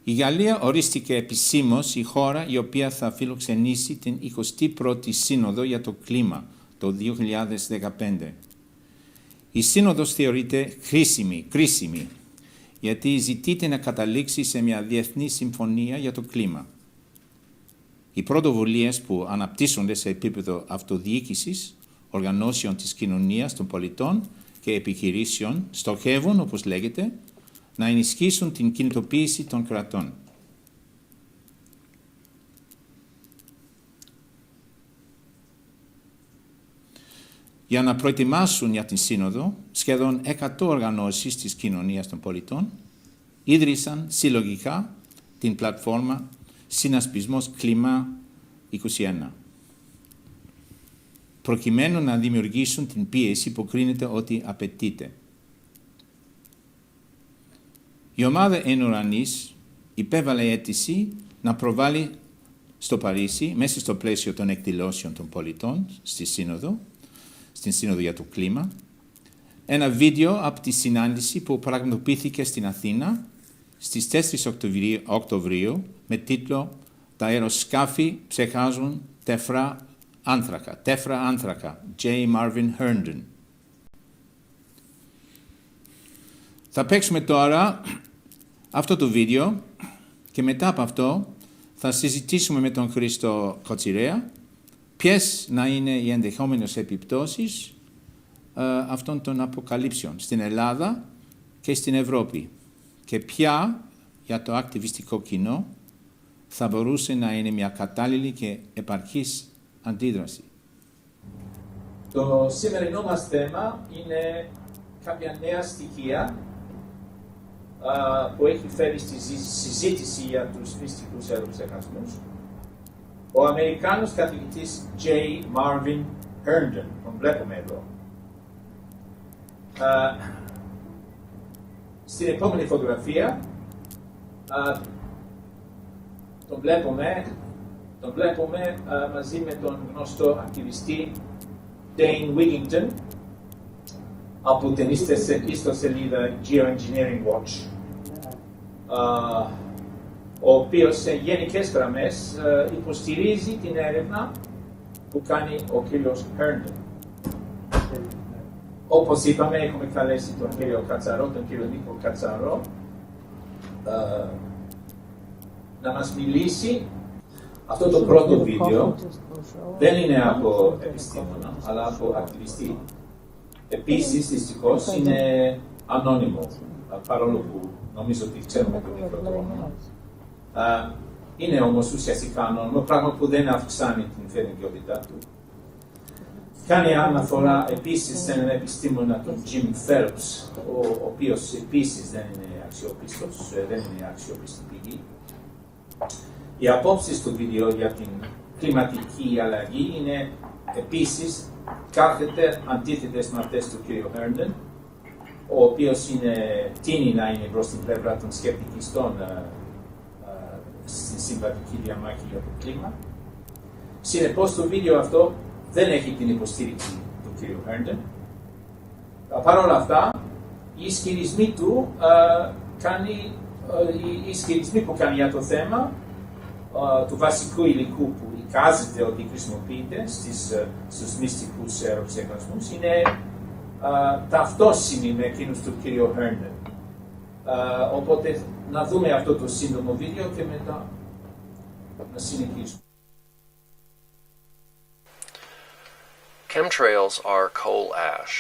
Η Γαλλία ορίστηκε επισήμως η χώρα η οποία θα φιλοξενήσει την 21η Σύνοδο για το κλίμα το 2015. Η Σύνοδος θεωρείται κρίσιμη, γιατί ζητείται να καταλήξει σε μια διεθνή συμφωνία για το κλίμα. Οι πρωτοβουλίες που αναπτύσσονται σε επίπεδο αυτοδιοίκησης, οργανώσεων της κοινωνίας των πολιτών και επιχειρήσεων στοχεύουν, όπως λέγεται, να ενισχύσουν την κινητοποίηση των κρατών. Για να προετοιμάσουν για την Σύνοδο, σχεδόν 100 οργανώσεις της κοινωνίας των πολιτών ίδρυσαν συλλογικά την πλατφόρμα Συνασπισμός Κλίμα 21, προκειμένου να δημιουργήσουν την πίεση που κρίνεται ότι απαιτείται. Η ομάδα Εν Ουρανής υπέβαλε αίτηση να προβάλλει στο Παρίσι, μέσα στο πλαίσιο των εκδηλώσεων των πολιτών στην Σύνοδο για το Κλίμα, ένα βίντεο από τη συνάντηση που πραγματοποιήθηκε στην Αθήνα στις 4 Οκτωβρίου με τίτλο «Τα αεροσκάφη ψεχάζουν τέφρα άνθρακα», J. Marvin Herndon. Θα παίξουμε τώρα αυτό το βίντεο και μετά από αυτό θα συζητήσουμε με τον Χρήστο Κοτσιρέα ποιες να είναι οι ενδεχόμενες επιπτώσεις αυτών των αποκαλύψεων στην Ελλάδα και στην Ευρώπη και ποια για το ακτιβιστικό κοινό θα μπορούσε να είναι μια κατάλληλη και επαρκής αντίδραση. Το σημερινό μας θέμα είναι κάποια νέα στοιχεία που έχει φέρει στη συζήτηση για τους μυστικούς αεροψεχασμούς. Ο Αμερικάνος καθηγητής J. Marvin Herndon, τον βλέπουμε εδώ. Στην επόμενη φωτογραφία τον βλέπουμε μαζί με τον γνωστό ακτιβιστή Dane Wigington από την ιστοσελίδα Geoengineering Watch, ο οποίος σε γενικές γραμμές υποστηρίζει την έρευνα που κάνει ο κύριος Herndon. Όπως είπαμε, έχουμε καλέσει τον κύριο Κατσαρό, τον κύριο Νίκο Κατσαρό, να μας μιλήσει. Αυτό το πρώτο βίντεο δεν είναι από επιστήμονα, αλλά από ακτιβιστή. Επίσης, δυστυχώς, είναι ανώνυμο, παρόλο που νομίζω ότι ξέρουμε τον μικρό. Είναι όμως ουσιαστικά ανώνυμο, πράγμα που δεν αυξάνει την φερεγγιότητά του. Κάνει αναφορά επίσης σε έναν επιστήμονα, τον Jim Phelps, ο οποίος επίσης δεν είναι αξιόπιστος, δεν είναι αξιόπιστη πηγή. Οι απόψεις του βίντεο για την κλιματική αλλαγή είναι επίσης κάθετε αντίθετες με αυτές του κ. Herndon, ο οποίος τείνει να είναι προς την πλευρά των σκεπτικιστών στην συμβατική διαμάχη για το κλίμα. Συνεπώς το βίντεο αυτό δεν έχει την υποστήριξη του κ. Herndon. Παρ' όλα αυτά, οι ισχυρισμοί που κάνει για το θέμα του βασικού υλικού που εικάζεται ότι χρησιμοποιείται στους μυστικούς αεροψεχασμούς είναι ταυτόσιμοι με εκείνους του κ. Herndon. Οπότε να δούμε αυτό το σύντομο βίντεο και μετά να συνεχίσουμε. Chemtrails are coal ash.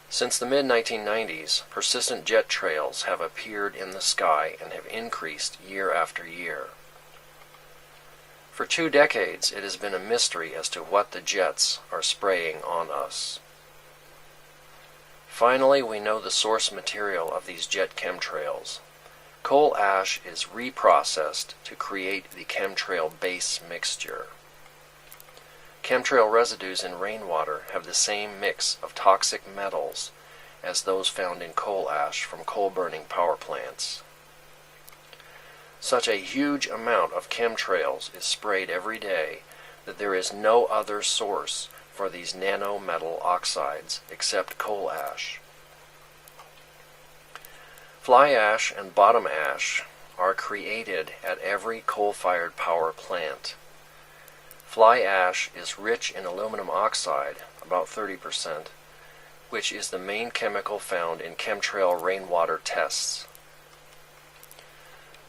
Since the mid-1990s, persistent jet trails have appeared in the sky and have increased year after year. For 2 decades, it has been a mystery as to what the jets are spraying on us. Finally, we know the source material of these jet chemtrails. Coal ash is reprocessed to create the chemtrail base mixture. Chemtrail residues in rainwater have the same mix of toxic metals as those found in coal ash from coal-burning power plants. Such a huge amount of chemtrails is sprayed every day that there is no other source for these nanometal oxides except coal ash. Fly ash and bottom ash are created at every coal-fired power plant. Fly ash is rich in aluminum oxide, about 30%, which is the main chemical found in chemtrail rainwater tests.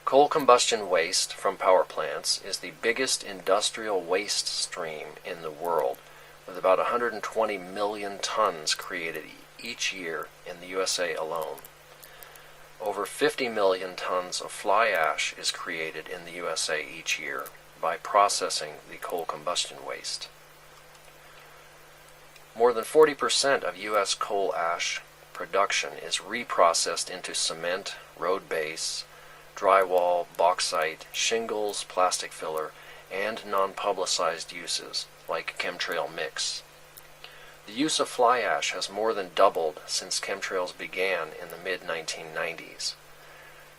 Coal combustion waste from power plants is the biggest industrial waste stream in the world, with about 120 million tons created each year in the USA alone. Over 50 million tons of fly ash is created in the USA each year by processing the coal combustion waste. More than 40% of U.S. coal ash production is reprocessed into cement, road base, drywall, bauxite, shingles, plastic filler, and non-publicized uses like chemtrail mix. The use of fly ash has more than doubled since chemtrails began in the mid-1990s.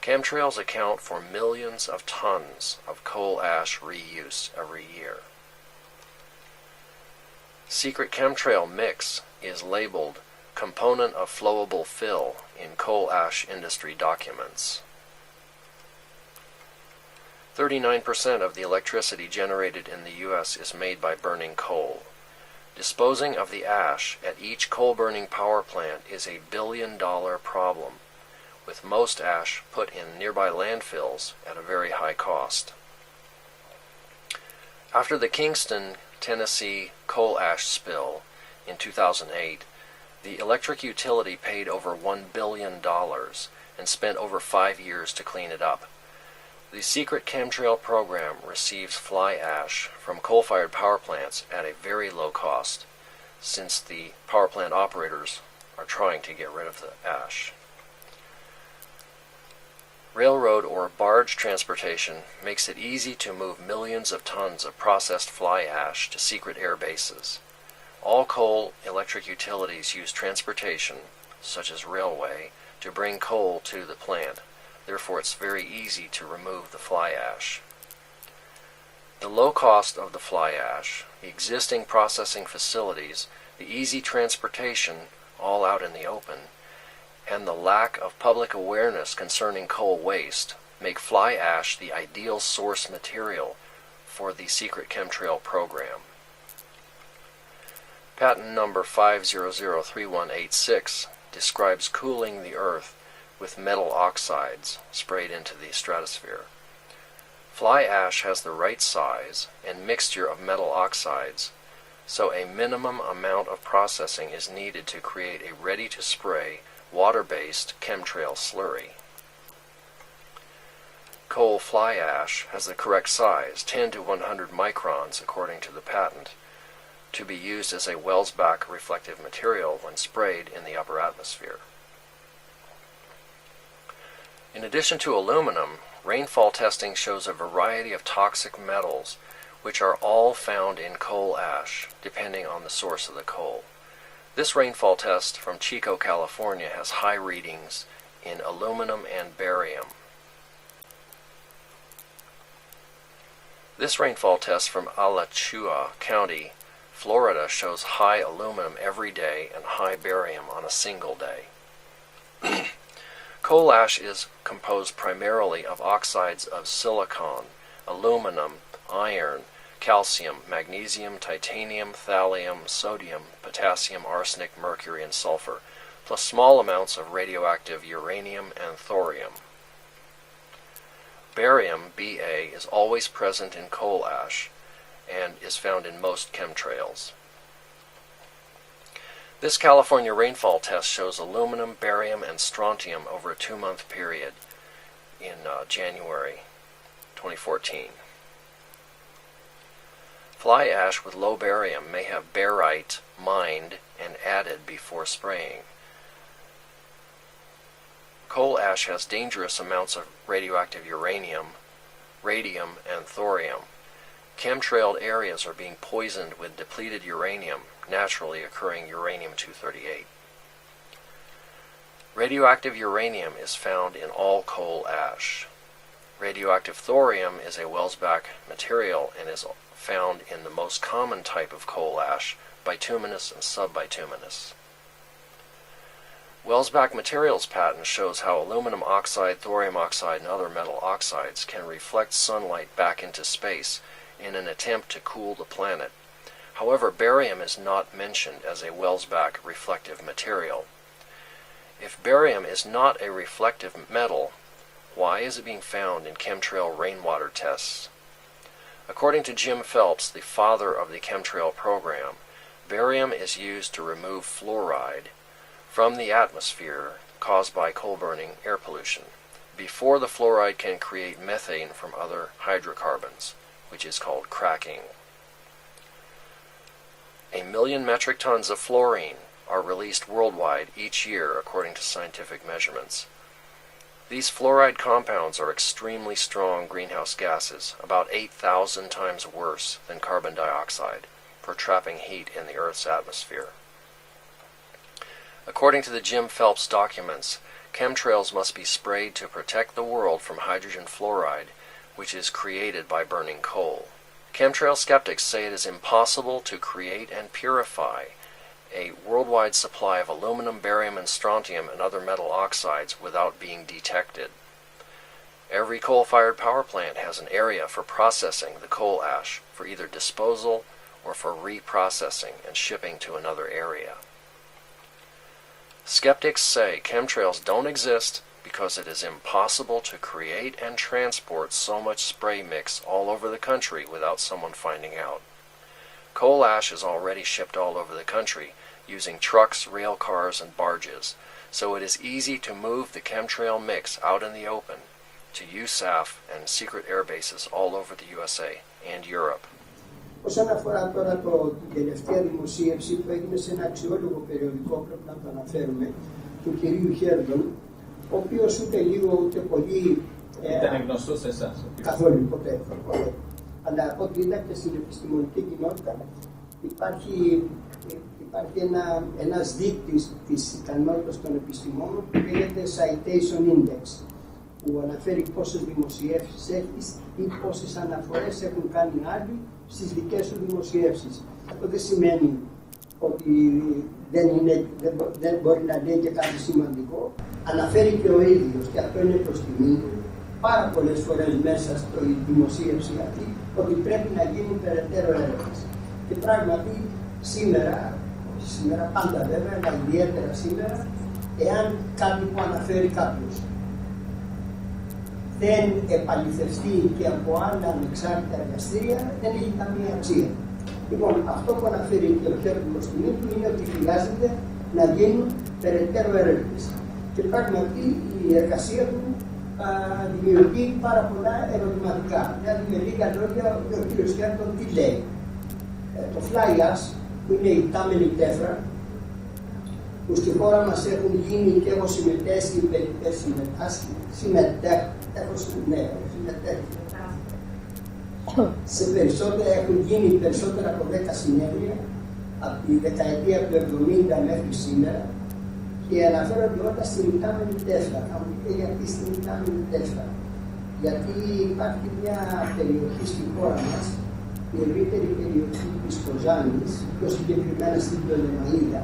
Chemtrails account for millions of tons of coal ash reuse every year. Secret chemtrail mix is labeled component of flowable fill in coal ash industry documents. 39% of the electricity generated in the U.S. is made by burning coal. Disposing of the ash at each coal-burning power plant is a billion-dollar problem, with most ash put in nearby landfills at a very high cost. After the Kingston, Tennessee coal ash spill in 2008, the electric utility paid over $1 billion and spent over 5 years to clean it up. The secret chemtrail program receives fly ash from coal-fired power plants at a very low cost, since the power plant operators are trying to get rid of the ash. Railroad or barge transportation makes it easy to move millions of tons of processed fly ash to secret air bases. All coal electric utilities use transportation, such as railway, to bring coal to the plant. Therefore, it's very easy to remove the fly ash. The low cost of the fly ash, the existing processing facilities, the easy transportation, all out in the open, and the lack of public awareness concerning coal waste make fly ash the ideal source material for the secret chemtrail program. Patent number 5003186 describes cooling the earth with metal oxides sprayed into the stratosphere. Fly ash has the right size and mixture of metal oxides, so a minimum amount of processing is needed to create a ready-to-spray, water-based chemtrail slurry. Coal fly ash has the correct size, 10 to 100 microns according to the patent, to be used as a Welsbach reflective material when sprayed in the upper atmosphere. In addition to aluminum, rainfall testing shows a variety of toxic metals which are all found in coal ash, depending on the source of the coal. This rainfall test from Chico, California has high readings in aluminum and barium. This rainfall test from Alachua County, Florida shows high aluminum every day and high barium on a single day. Coal ash is composed primarily of oxides of silicon, aluminum, iron, calcium, magnesium, titanium, thallium, sodium, potassium, arsenic, mercury, and sulfur, plus small amounts of radioactive uranium and thorium. Barium, Ba, is always present in coal ash and is found in most chemtrails. This California rainfall test shows aluminum, barium, and strontium over a 2-month period in January 2014. Fly ash with low barium may have barite mined and added before spraying. Coal ash has dangerous amounts of radioactive uranium, radium, and thorium. Chemtrailed areas are being poisoned with depleted uranium, naturally occurring uranium-238. Radioactive uranium is found in all coal ash. Radioactive thorium is a Welsbach material and is found in the most common type of coal ash, bituminous and subbituminous. Welsbach Materials patent shows how aluminum oxide, thorium oxide, and other metal oxides can reflect sunlight back into space in an attempt to cool the planet. However, barium is not mentioned as a Welsbach reflective material. If barium is not a reflective metal, why is it being found in chemtrail rainwater tests? According to Jim Phelps, the father of the chemtrail program, barium is used to remove fluoride from the atmosphere caused by coal-burning air pollution, before the fluoride can create methane from other hydrocarbons, which is called cracking. 1 million metric tons of fluorine are released worldwide each year according to scientific measurements. These fluoride compounds are extremely strong greenhouse gases, about 8,000 times worse than carbon dioxide, for trapping heat in the Earth's atmosphere. According to the Jim Phelps documents, chemtrails must be sprayed to protect the world from hydrogen fluoride, which is created by burning coal. Chemtrail skeptics say it is impossible to create and purify a worldwide supply of aluminum, barium, and strontium and other metal oxides without being detected. Every coal-fired power plant has an area for processing the coal ash for either disposal or for reprocessing and shipping to another area. Skeptics say chemtrails don't exist because it is impossible to create and transport so much spray mix all over the country without someone finding out. Coal ash is already shipped all over the country using trucks, rail cars, and barges, so it is easy to move the chemtrail mix out in the open to USAF and secret air bases all over the USA and Europe. Όσον αφορά τώρα την τελευταία δημοσίευση που έγινε σε ένα αξιόλογο περιοδικό, πρέπει να το αναφέρουμε, του κυρίου Χέρντον, ο οποίος ούτε λίγο ούτε πολύ ήταν γνωστός σε εσάς. Καθόλου ποτέ. Αλλά από ό,τι είδα και στην επιστημονική κοινότητα υπάρχει ένας δείκτης της ικανότητας των επιστημόνων που λέγεται Citation Index, που αναφέρει πόσες δημοσιεύσεις έχεις ή πόσες αναφορές έχουν κάνει άλλοι στις δικές σου δημοσιεύσεις. Αυτό δεν σημαίνει ότι δεν μπορεί να λέει και κάτι σημαντικό. Αναφέρει και ο ίδιος, και αυτό είναι προς τιμή του, πάρα πολλές φορές μέσα στη δημοσίευση αυτή, ότι πρέπει να γίνουν περαιτέρω έρευνες. Και πράγματι σήμερα πάντα βέβαια, αλλά ιδιαίτερα σήμερα, εάν κάτι που αναφέρει κάποιος δεν επαληθευτεί και από άλλα ανεξάρτητα εργαστήρια, δεν έχει καμία αξία. Λοιπόν, αυτό που αναφέρει και ο Χέρντον προς τιμή του είναι ότι χρειάζεται να γίνουν περαιτέρω έρευνες. Και πράγματι η εργασία του δημιουργεί πάρα πολλά ερωτηματικά. Δηλαδή, με λίγα λόγια, ο κ. Χέρντον τι λέει. Το fly ash, που είναι η τάμενη τέφρα, που στη χώρα μας έχουν γίνει και έχω συμμετέχει σε περισσότερα, έχουν γίνει περισσότερα από 10 συνέδρια από τη δεκαετία του 70 μέχρι σήμερα και αναφέρονται όλα στην ιτάμενη τέφρα. Θα μου πείτε γιατί στην ιτάμενη τέφρα. Γιατί υπάρχει μια περιοχή στη χώρα μας, η ευρύτερη περιοχή της Κοζάνης, πιο συγκεκριμένα στην Πτολεμαΐδα,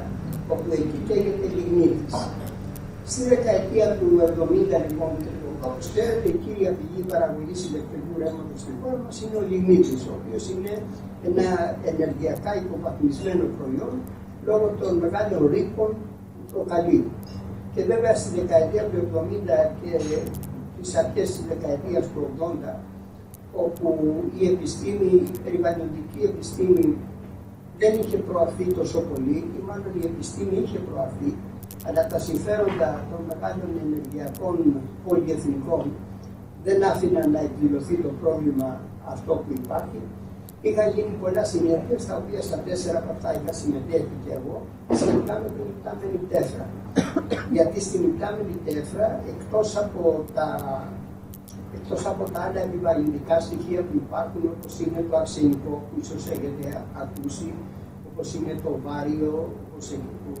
όπου εκεί καίγεται λιγνίτης. Στη δεκαετία του 70 λοιπόν, όπως ξέρετε, η κύρια πηγή παραγωγής ηλεκτρικού ρεύματος στην χώρα μας είναι ο λιγνίτης, ο οποίος είναι ένα ενεργειακά υποβαθμισμένο προϊόν λόγω των μεγάλων ρήπων που προκαλεί. Και βέβαια στη δεκαετία του 70 και τις αρχές της δεκαετίας του 80, όπου η επιστήμη, η περιβαλλοντική επιστήμη δεν είχε προαχθεί τόσο πολύ, ή μάλλον η επιστήμη είχε προαχθεί, αλλά τα συμφέροντα των μεγάλων ενεργειακών πολυεθνικών δεν άφηναν να εκδηλωθεί το πρόβλημα αυτό που υπάρχει. Είχαν γίνει πολλά συνέργεια, στα οποία στα 4 από αυτά είχα συμμετέχει και εγώ, σχετικά με την ιτάμενη τέφρα. Γιατί στην ιτάμενη τέφρα, εκτός από τα άλλα επιβαρυντικά στοιχεία που υπάρχουν, όπως είναι το αρσενικό που ίσως έχετε ακούσει, όπως είναι το βάριο που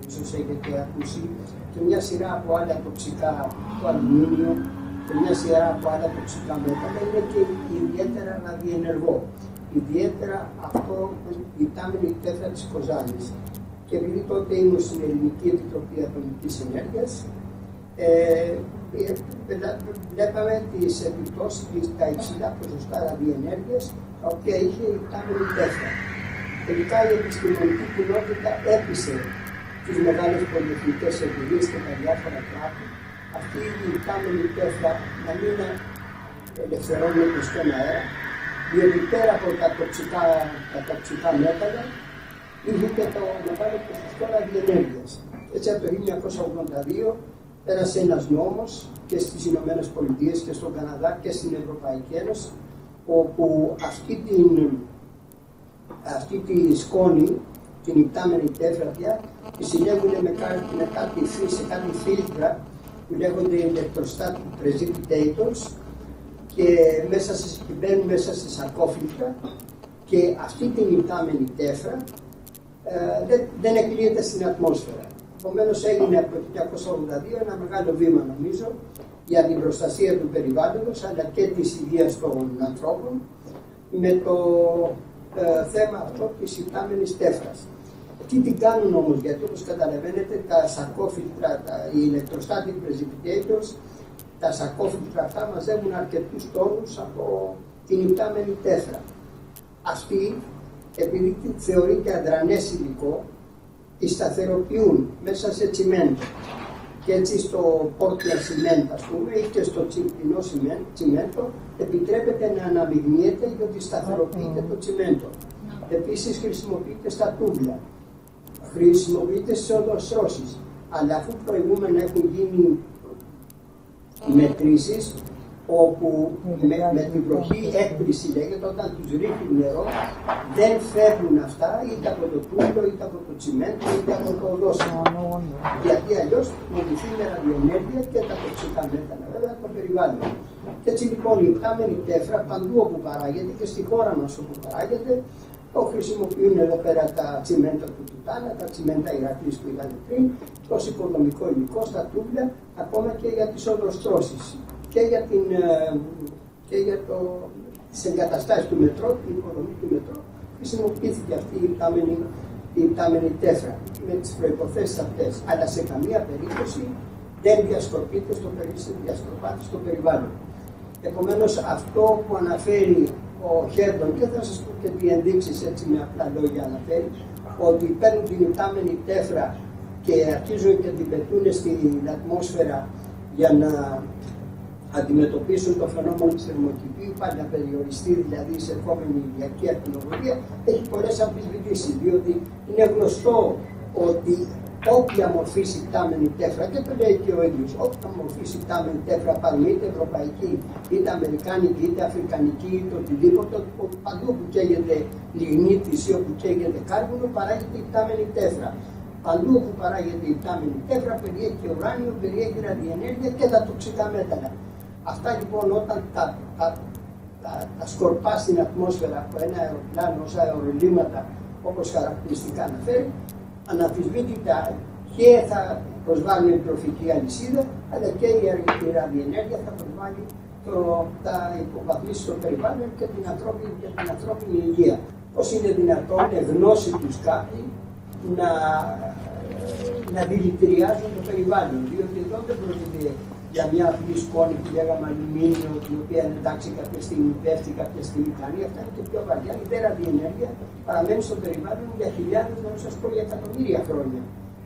ίσως έχετε ακούσει, και μια σειρά από άλλα τοξικά, το αλουμίνιο, και μια σειρά από άλλα τοξικά μέταλλα, είναι και ιδιαίτερα ραδιενεργό. Ιδιαίτερα αυτό η ιτάμενη τέφρα της Κοζάνης. και επειδή τότε ήμουν στην Ελληνική Επιτροπή Ατομικής Ενέργειας, βλέπαμε τις επιπτώσεις, τα υψηλά ποσοστά ραδιενέργειας, τα οποία είχε η υπτάμενη τέφρα. Τελικά η επιστημονική κοινότητα έπεισε τις μεγάλες πολυεθνικές εταιρείες και τα διάφορα κράτη αυτή η υπτάμενη τέφρα να μην ελευθερώνεται στον αέρα, διότι πέρα από τα τοξικά μέταλλα είχε και το μεγάλο ποσοστό ραδιενέργειας. Έτσι από το 1982 πέρασε ένας νόμος και στις Ηνωμένες Πολιτείες και στον Καναδά και στην Ευρωπαϊκή Ένωση, όπου αυτή τη σκόνη, την υπτάμενη τέφρα πια, τη συλλέγουν σε κάτι φίλτρα που λέγονται electrostatic precipitators και μπαίνουν μέσα σε σαρκόφιλτρα, και αυτή την υπτάμενη τέφρα δεν εκλείεται στην ατμόσφαιρα. Επομένως έγινε από το 1982 ένα μεγάλο βήμα, νομίζω, για την προστασία του περιβάλλοντος αλλά και της υγείας των ανθρώπων με το θέμα αυτό της υπτάμενης τέφρας. Τι την κάνουν όμως, γιατί όπως καταλαβαίνετε τα σαρκόφιλτρα, οι electrostatic precipitators, τα σαρκόφιλτρα αυτά μαζεύουν αρκετούς τόνους από την υπτάμενη τέφρα. Αυτή, επειδή θεωρείται αδρανές υλικό, τη σταθεροποιούν μέσα σε τσιμέντο. Και έτσι στο Portland Cement, ας πούμε, ή και στο τσιπινό τσιμέντο, επιτρέπεται να αναμειγνύεται γιατί σταθεροποιείται το τσιμέντο. Επίσης χρησιμοποιείται στα τούμπλα, χρησιμοποιείται στις οδοστρώσεις. Αλλά αφού προηγούμενα έχουν γίνει μετρήσεις, όπου με την βροχή έκπληση λέγεται, όταν τους ρίχνουν νερό, δεν φεύγουν αυτά είτε από το τούμπλο, είτε από το τσιμέντο, είτε από το οδόστρωμα. Γιατί αλλιώς μολυθεί με ραδιενέργεια και τα τοξικά μέταλλα, βέβαια, το περιβάλλον. Και έτσι λοιπόν η υπτάμενη τέφρα παντού όπου παράγεται και στη χώρα μας όπου παράγεται, το χρησιμοποιούν εδώ πέρα τα τσιμέντα του Τουτάνα, τα τσιμέντα Ηρακλής που είδαμε πριν, το οικονομικό υλικό στα τούμπλα, ακόμα και για τις οδοστρώσεις. Και για τις εγκαταστάσεις του μετρό, την υποδομή του μετρό, χρησιμοποιήθηκε αυτή η υπτάμενη τέφρα με τις προϋποθέσεις αυτές. Αλλά σε καμία περίπτωση δεν διασκορπάται στο περιβάλλον. Επομένως, αυτό που αναφέρει ο Χέρντον, και θα σας πω και τι ενδείξεις έτσι με απλά λόγια αναφέρει, ότι παίρνουν την υπτάμενη τέφρα και αρχίζουν και την πετούν στην ατμόσφαιρα για να αντιμετωπίσουν το φαινόμενο της θερμοκηπίου, πάλι να περιοριστεί δηλαδή σε επόμενη ηλιακή ακτινοβολία, έχει πολλές αμφισβητήσεις, διότι είναι γνωστό ότι όποια μορφή υπτάμενη τέφρα, και το λέει και ο ίδιος, όποια μορφή υπτάμενη τέφρα πάρουν είτε ευρωπαϊκή, είτε αμερικάνικη, είτε αφρικανική, είτε οτιδήποτε, παντού που καίγεται λιγνίτης ή όπου καίγεται κάρβουνο, παράγεται υπτάμενη τέφρα. Παντού όπου παράγεται η υπτάμενη τέφρα περιέχει ουράνιο, περιέχει ραδιενέργεια και τα τοξικά μέταλλα. Αυτά λοιπόν όταν τα σκορπά στην ατμόσφαιρα από ένα αεροπλάνο ως αερολύματα, όπως χαρακτηριστικά αναφέρει, αναμφισβήτητα και θα προσβάλλει η τροφική αλυσίδα, αλλά και η ραδιενέργεια θα προσβάλλει τα υποβαθμίσεις στο περιβάλλον και την ανθρώπινη υγεία. Πώς είναι δυνατόν γνώση τους κάποιοι να δηλητηριάζουν το περιβάλλον, διότι εδώ δεν πρόκειται για μια απλή σκόνη που λέγαμε αλουμίνιο, την οποία εντάξει κάποια στιγμή πέφτει, κάποια στιγμή κάνει, αυτά είναι και πιο βαριά. Η ραδιενέργεια παραμένει στο περιβάλλον για χιλιάδες, να μην σας πω για εκατομμύρια χρόνια.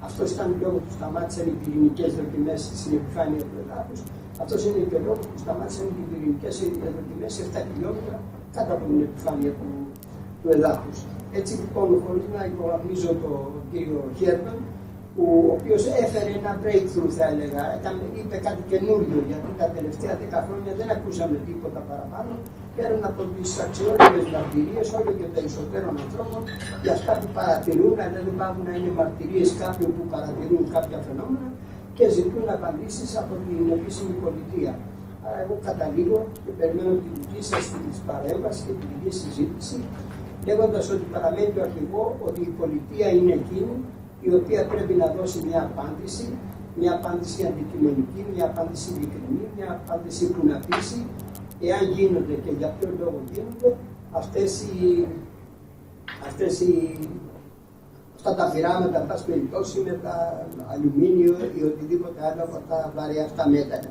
Αυτό ήταν ο λόγος που σταμάτησαν οι πυρηνικές δοκιμές στην επιφάνεια του εδάφους. Αυτό είναι και ο λόγος που σταμάτησαν οι πυρηνικές δοκιμές σε 7 χιλιόμετρα κάτω από την επιφάνεια του εδάφους. Έτσι λοιπόν, χωρίς να υπογραμμίζω τον κύριο Χέρντον, ο οποίος έφερε ένα breakthrough, θα έλεγα, είπε κάτι καινούριο, γιατί τα τελευταία 10 χρόνια δεν ακούσαμε τίποτα παραπάνω, πέραν από τις αξιόλογες μαρτυρίες όλο και περισσότερων ανθρώπων για αυτά που παρατηρούν, αλλά δεν πάβουν να είναι μαρτυρίες κάποιων που παρατηρούν κάποια φαινόμενα και ζητούν απαντήσεις από την επίσημη πολιτεία. Άρα εγώ καταλήγω και περιμένω τη δική σας παρέμβαση και τη δική συζήτηση, λέγοντας ότι παραμένει το αρχηγό ότι η πολιτεία είναι εκείνη η οποία πρέπει να δώσει μια απάντηση αντικειμενική, μια απάντηση ειλικρινή, μια απάντηση που να πείσει εάν γίνονται και για ποιο λόγο γίνονται αυτά τα πειράματα, εν πάση περιπτώσει, με τα αλουμίνιο ή οτιδήποτε άλλο από τα βαρέα αυτά μέταλλα.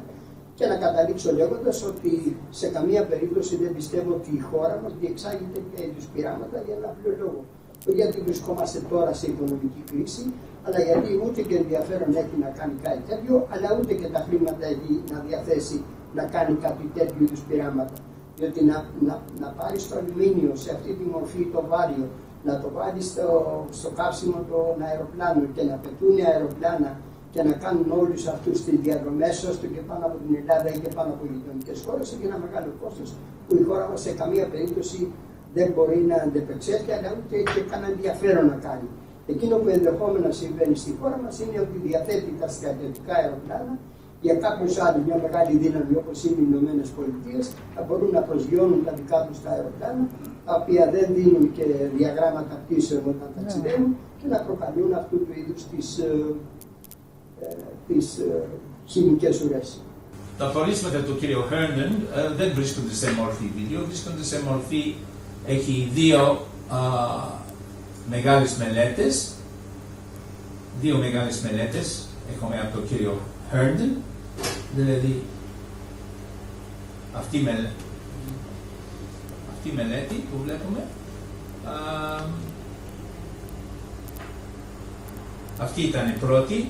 Και να καταλήξω λέγοντας ότι σε καμία περίπτωση δεν πιστεύω ότι η χώρα μας διεξάγει τέτοια είδους πειράματα για ένα απλό λόγο. Όχι γιατί βρισκόμαστε τώρα σε οικονομική κρίση, αλλά γιατί ούτε και ενδιαφέρον έχει να κάνει κάτι τέτοιο, αλλά ούτε και τα χρήματα έχει να διαθέσει να κάνει κάτι τέτοιο είδους πειράματα. Διότι να πάρει το αλουμίνιο σε αυτή τη μορφή το βάριο, να το βάλει στο καύσιμο των αεροπλάνων και να πετούν αεροπλάνα και να κάνουν όλους αυτούς τις διαδρομές έστω και πάνω από την Ελλάδα ή και πάνω από γειτονικές χώρες, έχει ένα μεγάλο κόστος που η χώρα μας σε καμία περίπτωση δεν μπορεί να αντεπεξέλθει, αλλά ούτε έχει κανένα ενδιαφέρον να κάνει. Εκείνο που ενδεχόμενα συμβαίνει στη χώρα μας είναι ότι διαθέτει τα στρατιωτικά αεροπλάνα για κάποιους άλλους, μια μεγάλη δύναμη όπως είναι οι Ηνωμένες Πολιτείες, θα μπορούν να προσγειώνουν τα δικά τους τα αεροπλάνα, τα οποία δεν δίνουν και διαγράμματα πτήσεων όταν ταξιδεύουν και να προκαλούν αυτού του είδους τις χημικές ουρές. Τα πορίσματα του κ. Herndon δεν βρίσκονται σε μορφή βίντεο, βρίσκονται σε μορφή, έχει δύο μεγάλες μελέτες, έχουμε από τον κ. Herndon, δηλαδή αυτή η μελέτη που βλέπουμε, αυτή ήταν η πρώτη.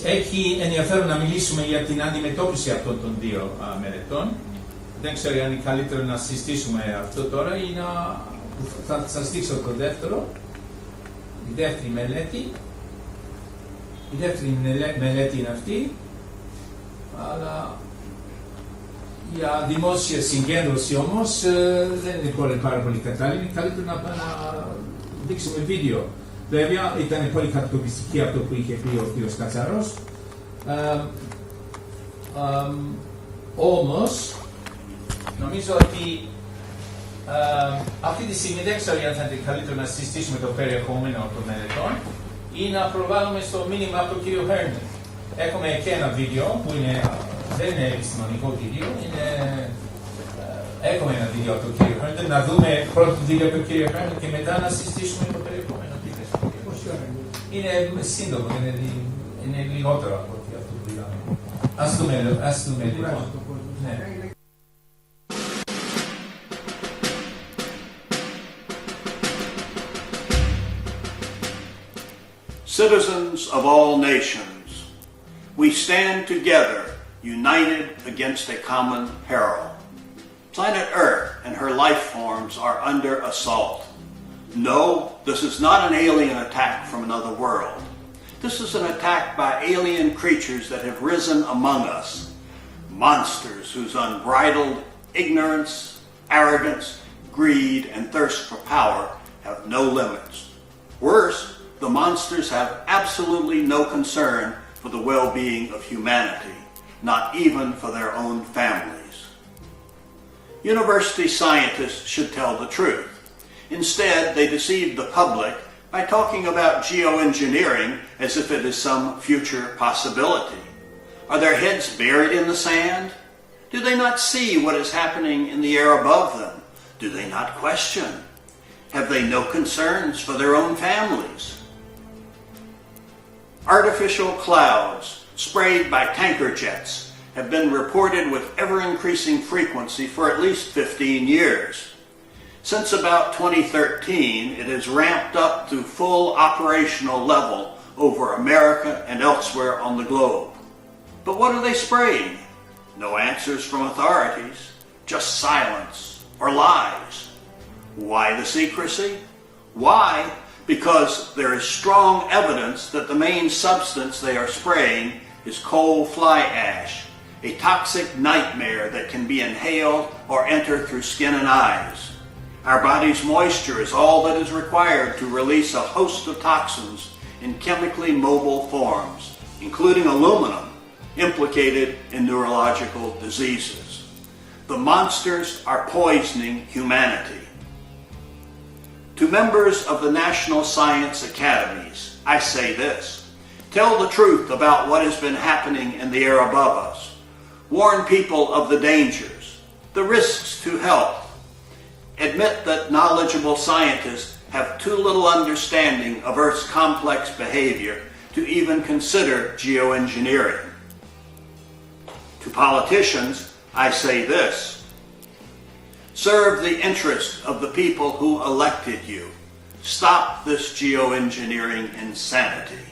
Έχει ενδιαφέρον να μιλήσουμε για την αντιμετώπιση αυτών των δύο μελετών. Δεν ξέρω αν είναι καλύτερο να συστήσουμε αυτό τώρα ή θα σας δείξω το δεύτερο. Η δεύτερη μελέτη είναι αυτή, αλλά για δημόσια συγκέντρωση όμως δεν είναι πάρα πολύ κατάλληλη. Είναι καλύτερο να δείξουμε βίντεο. Βέβαια ήταν πολύ χαρακτηριστική αυτό που είχε πει ο κ. Κατσαρός. Όμως, νομίζω ότι αυτή τη στιγμή δεν ξέρω αν θα είναι καλύτερο να συστήσουμε το περιεχόμενο των μελετών ή να προβάλλουμε στο μήνυμα από τον κ. Herndon. Έχουμε και ένα βίντεο που δεν είναι επιστημονικό βίντεο, έχουμε ένα βίντεο από τον κ. Herndon, να δούμε πρώτο βίντεο από τον κ. Herndon και μετά να συστήσουμε το περιεχόμενο. Είναι σύντομο, είναι λιγότερο από αυτό που είδαμε. Ας δούμε λοιπόν. Citizens of all nations, we stand together, united against a common peril. Planet Earth and her life forms are under assault. No, this is not an alien attack from another world. This is an attack by alien creatures that have risen among us. Monsters whose unbridled ignorance, arrogance, greed, and thirst for power have no limits. Worse, the monsters have absolutely no concern for the well-being of humanity, not even for their own families. University scientists should tell the truth. Instead, they deceive the public by talking about geoengineering as if it is some future possibility. Are their heads buried in the sand? Do they not see what is happening in the air above them? Do they not question? Have they no concerns for their own families? Artificial clouds sprayed by tanker jets have been reported with ever-increasing frequency for at least 15 years. Since about 2013, it has ramped up to full operational level over America and elsewhere on the globe. But what are they spraying? No answers from authorities, just silence or lies. Why the secrecy? Why? Because there is strong evidence that the main substance they are spraying is coal fly ash, a toxic nightmare that can be inhaled or enter through skin and eyes. Our body's moisture is all that is required to release a host of toxins in chemically mobile forms, including aluminum, implicated in neurological diseases. The monsters are poisoning humanity. To members of the National Science Academies, I say this: tell the truth about what has been happening in the air above us. Warn people of the dangers, the risks to health. Admit that knowledgeable scientists have too little understanding of Earth's complex behavior to even consider geoengineering. To politicians, I say this: serve the interest of the people who elected you. Stop this geoengineering insanity.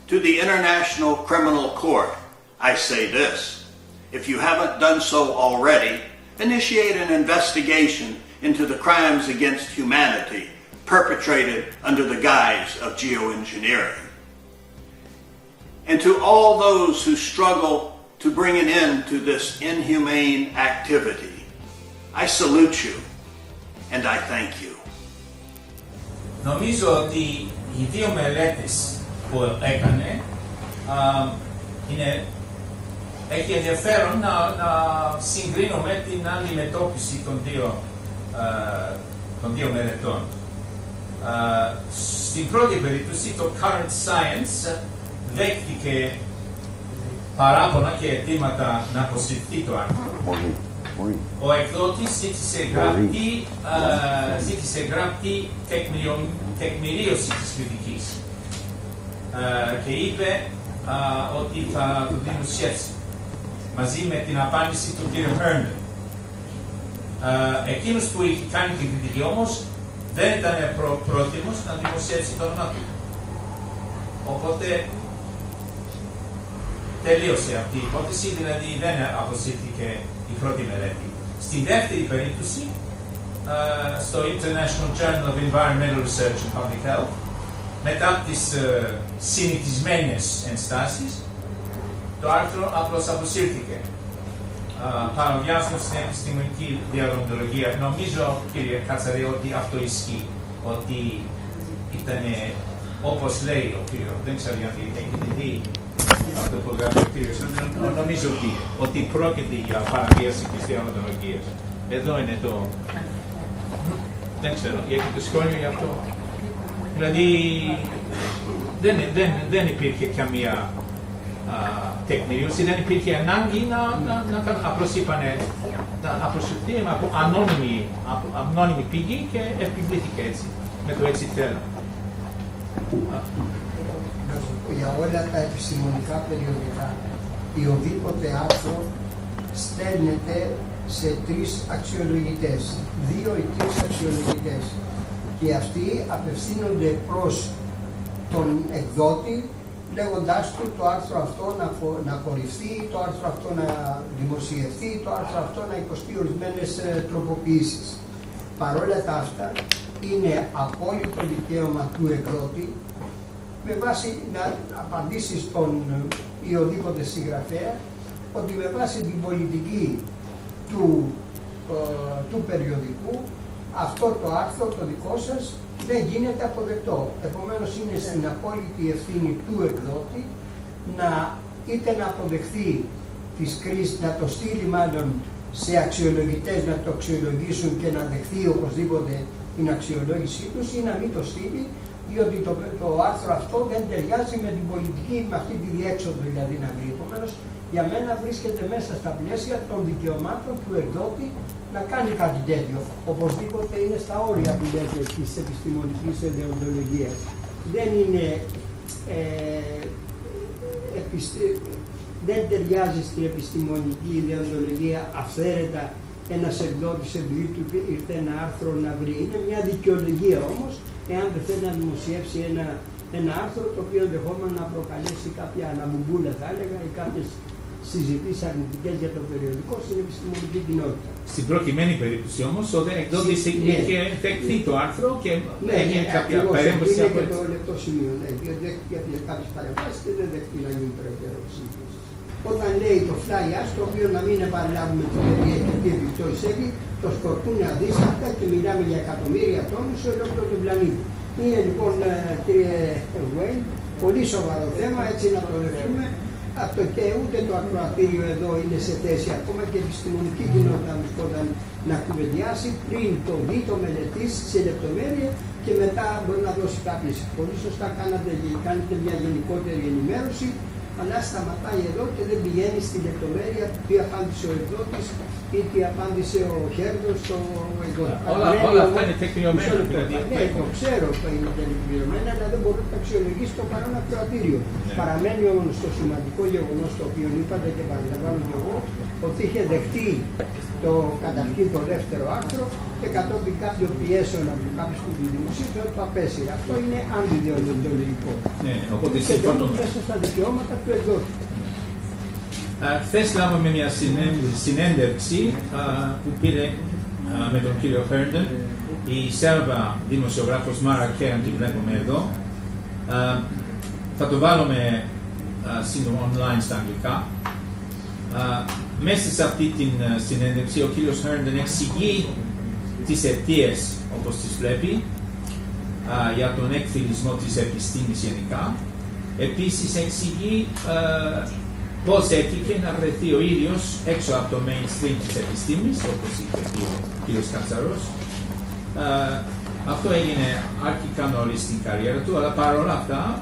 To the International Criminal Court, I say this: if you haven't done so already, initiate an investigation into the crimes against humanity perpetrated under the guise of geoengineering. And to all those who struggle to bring an end to this inhumane activity, I salute you and I thank you. Νομίζω ότι οι δύο μελέτες που έκανε έχει ενδιαφέρον να συγκρίνουμε την αντιμετώπιση των δύο μελετών. Στην πρώτη περίπτωση το Current Science δέχτηκε παράπονα και αιτήματα να αποσυρθεί το άρθρο. Ο εκδότης ζήτησε γραπτή τεκμηρίωση της κριτικής και είπε ότι θα το δημοσιεύσει μαζί με την απάντηση του κ. Herndon. Εκείνος που είχε κάνει την κριτική όμως δεν ήταν πρόθυμος να δημοσιεύσει το όνομα του. Οπότε τελείωσε αυτή η υπόθεση, δηλαδή δεν αποσύρθηκε η πρώτη μελέτη. Στην δεύτερη περίπτωση, στο International Journal of Environmental Research and Public Health, μετά τις συνηθισμένες ενστάσεις, το άρθρο απλώς αποσύρθηκε. Παραβιάζοντας την επιστημονική διαδοντολογία, νομίζω, κύριε Κατσαρή, ότι αυτό ισχύει, ότι ήταν όπως λέει ο κύριος, δεν ξέρω αν έχετε δει αυτό που γράφει ο κύριος, νομίζω ότι πρόκειται για παραβίαση της διαδοντολογίας. Εδώ είναι το... δεν ξέρω, έχετε σχόλιο για αυτό. Δηλαδή, δεν υπήρχε καμία τεκμηρίωση, δεν υπήρχε ανάγκη να απλώς είπανε να αποσυρθεί από ανώνυμη πηγή και επιβλήθηκε έτσι, με το έτσι θέλω. Για όλα τα επιστημονικά περιοδικά, οποιοδήποτε άρθρο στέλνεται σε 3 αξιολογητές, 2 ή 3 αξιολογητές, και αυτοί απευθύνονται προς τον εκδότη λέγοντάς του το άρθρο αυτό να απορριφθεί, το άρθρο αυτό να δημοσιευθεί, το άρθρο αυτό να υποστεί ορισμένες τροποποιήσεις. Παρόλα τα αυτά, είναι απόλυτο δικαίωμα του εκδότη με βάση να απαντήσει στον ή οδήποτε συγγραφέα ότι με βάση την πολιτική του περιοδικού αυτό το άρθρο, το δικό σας, δεν γίνεται αποδεκτό. Επομένως είναι στην απόλυτη ευθύνη του εκδότη είτε να αποδεχθεί τις κρίσεις, να το στείλει μάλλον σε αξιολογητές να το αξιολογήσουν και να δεχθεί οπωσδήποτε την αξιολόγησή τους, ή να μην το στείλει, διότι το άρθρο αυτό δεν ταιριάζει με την πολιτική, με αυτή τη διέξοδο δηλαδή να βρει. Επομένως, για μένα βρίσκεται μέσα στα πλαίσια των δικαιωμάτων του εκδότη να κάνει κάτι τέτοιο. Οπωσδήποτε είναι στα όρια που λέτε της επιστημονικής δεοντολογίας. Δεν είναι δεν ταιριάζει στην επιστημονική δεοντολογία αυθαίρετα ένας εκδότης επειδή του ήρθε ένα άρθρο να βρει. Είναι μια δικαιολογία όμως, εάν δεν θέλει να δημοσιεύσει ένα άρθρο το οποίο ενδεχόμενο να προκαλέσει κάποια αναμουμπούλα, θα έλεγα, ή κάποιες συζητήσεις αρνητικές για το περιοδικό στην επιστημονική κοινότητα. Στην προκειμένη περίπτωση όμως, ο εκδότης είχε δεχθεί το άρθρο και έγινε κάποια παρέμβαση. Είναι και το λεπτό σημείο, διότι δέχτηκε κάποιες παρεμβάσεις και δεν δέχτηκε να γίνει περαιτέρω συζήτηση. Όταν λέει το fly ash, το οποίο να μην επαναλάβουμε την περιέχεια τι επιπτώσεις έχει, το σκορπούν αδίστακτα και μιλάμε για εκατομμύρια τόνους σε ολόκληρο τον πλανήτη. Είναι λοιπόν, κύριε Wayne, πολύ σοβαρό θέμα, έτσι να το δεχτούμε. Αυτό και ούτε το ακροατήριο εδώ είναι σε θέση, ακόμα και η επιστημονική κοινότητα να κουβεντιάσει πριν το δει, το μελετήσει σε λεπτομέρεια και μετά μπορεί να δώσει κάποιες. Πολύ σωστά κάνετε μια γενικότερη ενημέρωση αλλά σταματάει εδώ και δεν πηγαίνει στη λεπτομέρεια τι απάντησε ο εκδότης ή τι απάντησε ο Χέρντος στο εκδότη. Όλα αυτά είναι τεκμηριωμένα. Ναι, το ξέρω ότι είναι τεκμηριωμένα, αλλά δεν μπορεί να αξιολογήσει το παρόν ακροατήριο. Παραμένει όμως το σημαντικό γεγονός το οποίο είπατε και παραλαμβάνω και εγώ, ότι είχε δεχτεί το καταρχήν το δεύτερο άρθρο και κατόπιν κάποιων πιέσεων από κάποιους που την δημοσίευσαν το απέσυρε. Αυτό είναι αντιδιολογικό. Ναι, οπότε και δεν μέσα στα δικαιώματα του εκδότη. Χθες λάβαμε μια συνέντευξη που πήρε με τον κύριο Herndon η Σέρβα δημοσιογράφος Μάρα Κέραν, τη βλέπουμε εδώ. Θα το βάλουμε σύντομα online στα αγγλικά. Μέσα σε αυτή την συνέντευξη ο κύριος Herndon εξηγεί τις αιτίες, όπως τις βλέπει, για τον εκφυλισμό της επιστήμης γενικά. Επίσης εξηγεί πώς έτυχε να βρεθεί ο ίδιος έξω από το mainstream της επιστήμης, όπως είπε ο κύριος Κατσαρός. Αυτό έγινε αρχικά νωρίς στην καριέρα του, αλλά παρόλα αυτά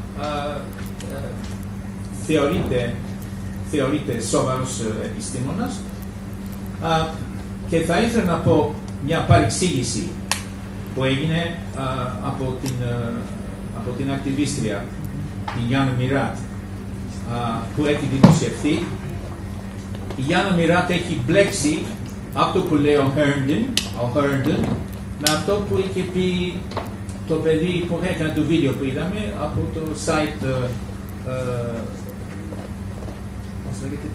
θεωρείται σοβαρός επιστήμονας. Και θα ήθελα να πω μια παρεξήγηση που έγινε από την ακτιβίστρια, την Γιάννα Μιράτ, που έχει δημοσιευθεί. Η Γιάννα Μιράτ έχει μπλέξει αυτό που λέει ο Herndon με αυτό που είχε πει το παιδί που έκανε το βίντεο που είδαμε από το site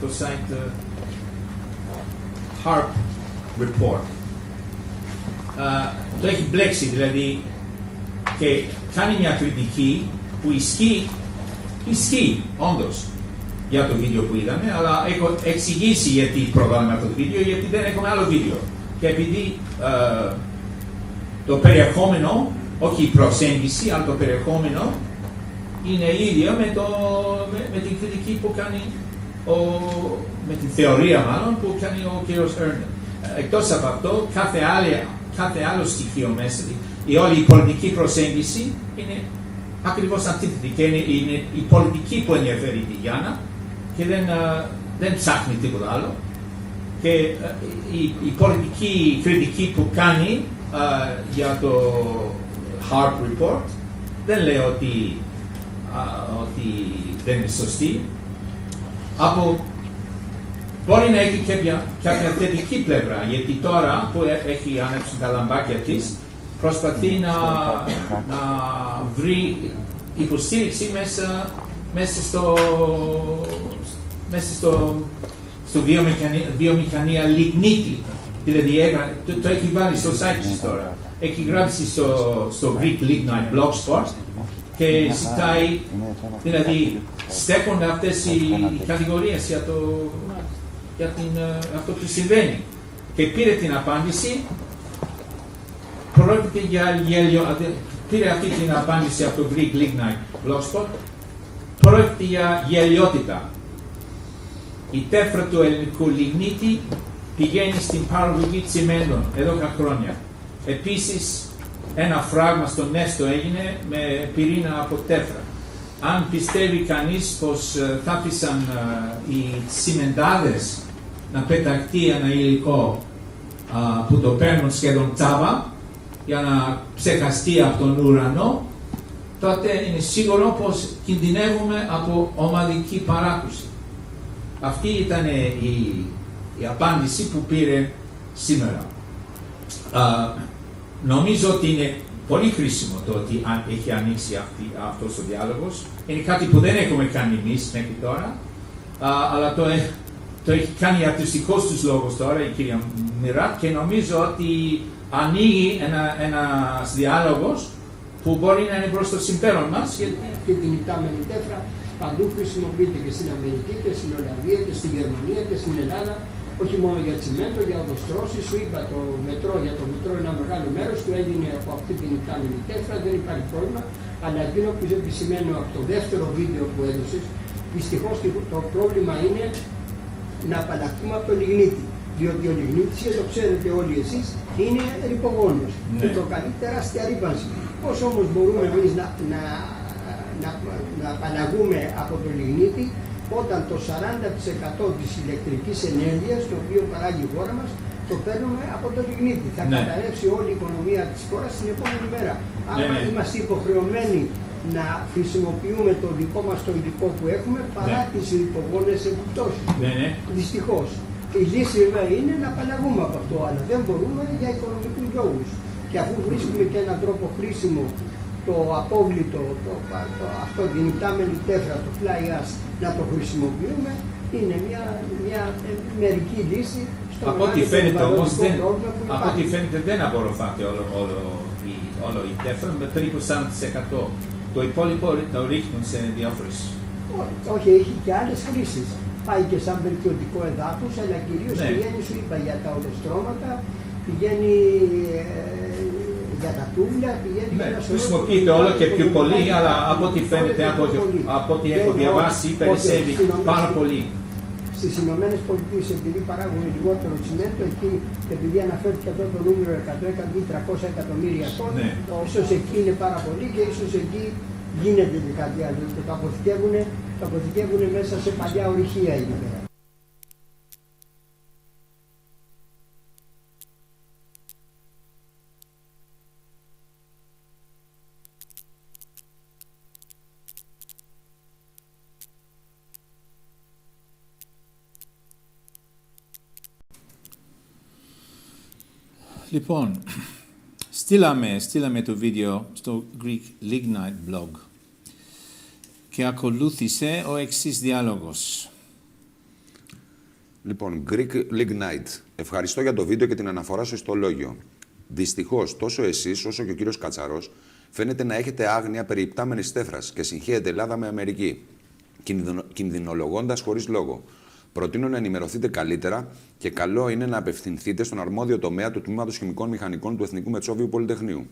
το site Harp Report. Το έχει μπλέξει δηλαδή και κάνει μια κριτική που ισχύει όντως για το βίντεο που είδαμε, αλλά έχω εξηγήσει γιατί προβάλλουμε αυτό το βίντεο, γιατί δεν έχουμε άλλο βίντεο. Και επειδή το περιεχόμενο, όχι η προσέγγιση, αλλά το περιεχόμενο είναι ίδιο με την κριτική που κάνει με την θεωρία μάλλον που κάνει ο κύριος Herndon. Εκτός από αυτό, κάθε άλλο στοιχείο μέσα, η όλη η πολιτική προσέγγιση είναι ακριβώς αντίθετη και είναι η πολιτική που ενδιαφέρει τη Γιάννα και δεν ψάχνει τίποτα άλλο. Και η πολιτική κριτική που κάνει για το Harp Report δεν λέει ότι δεν είναι σωστή. Μπορεί να έχει και κάποια θετική πλευρά, γιατί τώρα που έχει ανέψει τα λαμπάκια της, προσπαθεί να βρει υποστήριξη μέσα στο βιομηχανία λιγνίτη. Δηλαδή το έχει βάλει στο site της τώρα. Έχει γράψει στο Greek Lignite Blogspot και ζητάει, δηλαδή στέκονται αυτές οι κατηγορίες για αυτό που συμβαίνει. Και πήρε την απάντηση, πρόκειται για πήρε αυτή την απάντηση από το Greek Lignite Blogspot, πρόκειται για γελιότητα. Η τέφρα του ελληνικού λιγνίτη πηγαίνει στην παραγωγή τσιμέντων εδώ και χρόνια. Επίσης, ένα φράγμα στο Νέστο έγινε με πυρήνα από τέφρα. Αν πιστεύει κανείς πως θα άφησαν οι τσιμεντάδες να πεταχτεί ένα υλικό που το παίρνουν σχεδόν τσάβα για να ξεχαστεί από τον ουρανό, τότε είναι σίγουρο πως κινδυνεύουμε από ομαδική παράκουση. Αυτή ήταν η απάντηση που πήρε σήμερα. Νομίζω ότι είναι πολύ χρήσιμο το ότι έχει ανοίξει αυτός ο διάλογος. Είναι κάτι που δεν έχουμε κάνει εμείς μέχρι τώρα, αλλά το έχει κάνει για τους δικούς τους λόγους τώρα η κυρία Μιράτ και νομίζω ότι ανοίγει ένας διάλογος που μπορεί να είναι προς το συμφέρον μας. Και την υπτάμενη τέφρα παντού χρησιμοποιείται και στην Αμερική και στην Ολλανδία και στην Γερμανία και στην Ελλάδα. Όχι μόνο για τσιμέντο, για οδοστρώσεις, σου είπα για το μετρό ένα μεγάλο μέρος του έγινε από αυτή την υπτάμενη τέφρα, δεν υπάρχει πρόβλημα. Αλλά εκείνο που επισημαίνω από το δεύτερο βίντεο που έδωσες, δυστυχώς το πρόβλημα είναι να απαλλαχθούμε από το λιγνίτη. Διότι ο λιγνίτης, το ξέρετε όλοι εσείς, είναι ρυπογόνος και προκαλεί τεράστια ρύπανση. Πώς όμως μπορούμε εμείς να απαλλαγούμε από το λιγνίτη όταν το 40% της ηλεκτρικής ενέργειας, το οποίο παράγει η χώρα μας, το παίρνουμε από το λιγνίτη. Θα καταρρεύσει όλη η οικονομία της χώρας την επόμενη μέρα. Άρα είμαστε υποχρεωμένοι να χρησιμοποιούμε το δικό μας το υλικό που έχουμε παρά τις υπογόνες επιπτώσεις. Δυστυχώς. Η λύση βέβαια είναι να απαλλαγούμε από αυτό, αλλά δεν μπορούμε για οικονομικούς λόγους. Και αφού βρίσκουμε και έναν τρόπο χρήσιμο το απόβλητο, αυτό την υπτάμενη τέφρα, το fly ash, να το χρησιμοποιούμε, είναι μια μερική λύση στο από ό,τι φαίνεται όμως δεν απορροφάται όλο η τέφρα με περίπου 40%. Το υπόλοιπο το ρίχνουν σε διάφορες. Όχι, έχει και άλλες χρήσεις. Πάει και σαν βελτιωτικό εδάφος, αλλά κυρίως πηγαίνει, σου είπα, για τα ολοστρώματα, πηγαίνει για τα τούβλα, πηγαίνει για τα σωρό. Χρησιμοποιείται όλο και πιο πολύ, αλλά από ό,τι φαίνεται, από ό,τι έχω διαβάσει, περισσεύει πάρα πολύ. Στις Ηνωμένες Πολιτείες, επειδή παράγουν λιγότερο τσιμέντο, εκεί, επειδή αναφέρθηκε αυτό το νούμερο 100-300 εκατομμύρια τόν, ίσως εκεί είναι πάρα πολύ και ίσως εκεί γίνεται και κάτι άλλο. Και το αποθηκεύουν μέσα σε παλιά ορυχεία εκεί πέρα. Λοιπόν, στείλαμε το βίντεο στο Greek Lignite blog και ακολούθησε ο εξής διάλογος. Λοιπόν, Greek Lignite, ευχαριστώ για το βίντεο και την αναφορά σου στο λόγιο. Δυστυχώς, τόσο εσείς όσο και ο κύριος Κατσαρός φαίνεται να έχετε άγνοια περί υπτάμενης τέφρας και συγχέεται Ελλάδα με Αμερική, κινδυνολογώντας χωρίς λόγο. Προτείνω να ενημερωθείτε καλύτερα και καλό είναι να απευθυνθείτε στον αρμόδιο τομέα του Τμήματος Χημικών Μηχανικών του Εθνικού Μετσόβιου Πολυτεχνείου.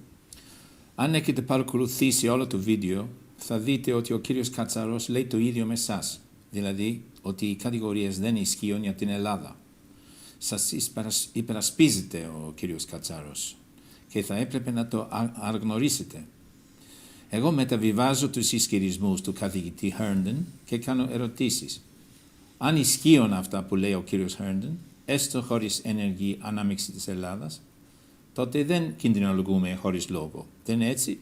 Αν έχετε παρακολουθήσει όλο το βίντεο, θα δείτε ότι ο κύριος Κατσαρός λέει το ίδιο με εσάς. Δηλαδή, ότι οι κατηγορίες δεν ισχύουν για την Ελλάδα. Σας υπερασπίζεται ο κύριος Κατσαρός και θα έπρεπε να το αναγνωρίσετε. Εγώ μεταβιβάζω τους ισχυρισμούς του καθηγητή Herndon και κάνω ερωτήσεις. Αν ισχύουν αυτά που λέει ο κύριος Herndon, έστω χωρίς ενεργή ανάμειξη της Ελλάδας, τότε δεν κινδυνολογούμε χωρίς λόγο. Δεν είναι έτσι?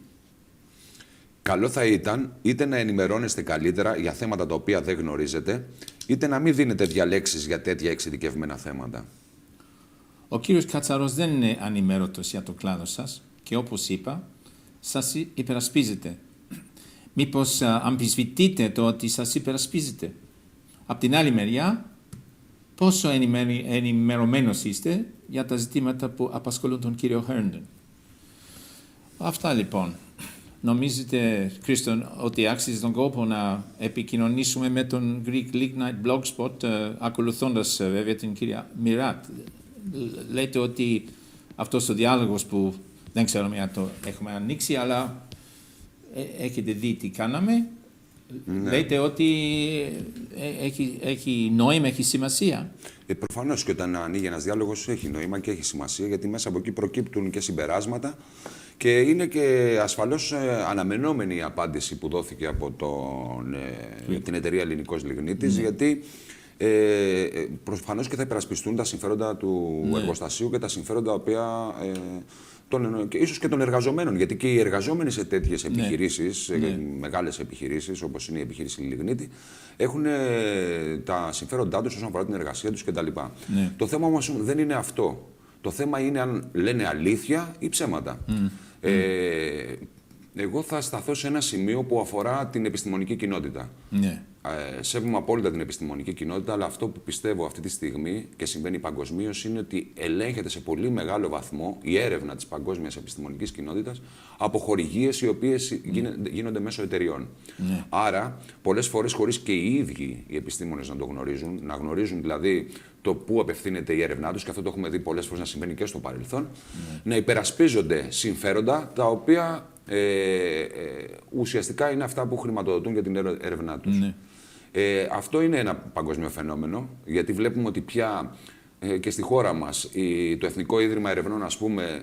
Καλό θα ήταν είτε να ενημερώνεστε καλύτερα για θέματα τα οποία δεν γνωρίζετε, είτε να μην δίνετε διαλέξεις για τέτοια εξειδικευμένα θέματα. Ο κύριος Κατσαρός δεν είναι ανημέρωτος για το κλάδο σας και όπως είπα, σας υπερασπίζεται. Μήπως αμφισβητείτε το ότι σας υπερασπίζετε? Απ' την άλλη μεριά, πόσο ενημερωμένος είστε για τα ζητήματα που απασχολούν τον κύριο Herndon? Αυτά λοιπόν. Νομίζετε, Χρήστο, ότι άξιζε τον κόπο να επικοινωνήσουμε με τον Greek Lignite Blogspot, ακολουθώντας βέβαια την κυρία Μιράτ? Λέτε ότι αυτός ο διάλογος που δεν ξέρουμε αν το έχουμε ανοίξει, αλλά έχετε δει τι κάναμε. Ναι. Λέτε ότι έχει νόημα, έχει σημασία. Προφανώς και όταν ανοίγει ένας διάλογος έχει νόημα και έχει σημασία, γιατί μέσα από εκεί προκύπτουν και συμπεράσματα και είναι και ασφαλώς αναμενόμενη η απάντηση που δόθηκε από την εταιρεία Ελληνικός Λιγνίτης, γιατί προφανώς και θα υπερασπιστούν τα συμφέροντα του εργοστασίου και τα συμφέροντα οποία και ίσως και των εργαζομένων, γιατί και οι εργαζόμενοι σε τέτοιες επιχειρήσεις, μεγάλες επιχειρήσεις όπως είναι η επιχείρηση Λιγνίτη, έχουν τα συμφέροντά τους όσον αφορά την εργασία τους κτλ. Το θέμα όμως δεν είναι αυτό. Το θέμα είναι αν λένε αλήθεια ή ψέματα. Εγώ θα σταθώ σε ένα σημείο που αφορά την επιστημονική κοινότητα. Σέβομαι απόλυτα την επιστημονική κοινότητα, αλλά αυτό που πιστεύω αυτή τη στιγμή και συμβαίνει παγκοσμίως είναι ότι ελέγχεται σε πολύ μεγάλο βαθμό η έρευνα της παγκόσμιας επιστημονικής κοινότητας από χορηγίες οι οποίες γίνονται μέσω εταιριών. Άρα, πολλές φορές χωρίς και οι ίδιοι οι επιστήμονες να το γνωρίζουν, να γνωρίζουν δηλαδή το πού απευθύνεται η έρευνά τους, και αυτό το έχουμε δει πολλές φορές να συμβαίνει και στο παρελθόν, να υπερασπίζονται συμφέροντα τα οποία ουσιαστικά είναι αυτά που χρηματοδοτούν για την έρευνά τους. Αυτό είναι ένα παγκόσμιο φαινόμενο, γιατί βλέπουμε ότι πια και στη χώρα μας το Εθνικό Ίδρυμα Ερευνών, ας πούμε,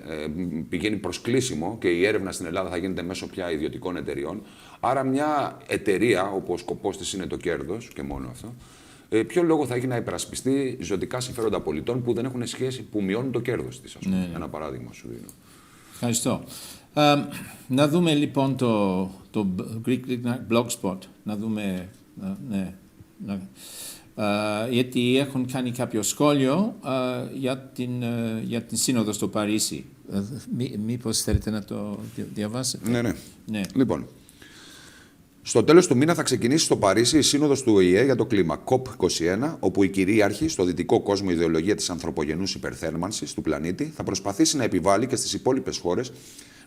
πηγαίνει προς κλείσιμο και η έρευνα στην Ελλάδα θα γίνεται μέσω πια ιδιωτικών εταιριών. Άρα μια εταιρεία, όπου ο σκοπός της είναι το κέρδος και μόνο αυτό, ποιο λόγο θα έχει να υπερασπιστεί ζωτικά συμφέροντα πολιτών που δεν έχουν σχέση, που μειώνουν το κέρδος της, ας πούμε. Ναι. Ένα παράδειγμα σου δίνω. Ευχαριστώ. Να δούμε λοιπόν το Greek Blogspot. Να δούμε... γιατί έχουν κάνει κάποιο σχόλιο για την Σύνοδο στο Παρίσι. Μήπως θέλετε να το διαβάσετε? Ναι. Λοιπόν, στο τέλος του μήνα θα ξεκινήσει στο Παρίσι η Σύνοδος του ΟΗΕ για το κλίμα, COP21, όπου η κυρίαρχη στο δυτικό κόσμο ιδεολογία της ανθρωπογενούς υπερθέρμανσης του πλανήτη θα προσπαθήσει να επιβάλλει και στις υπόλοιπες χώρες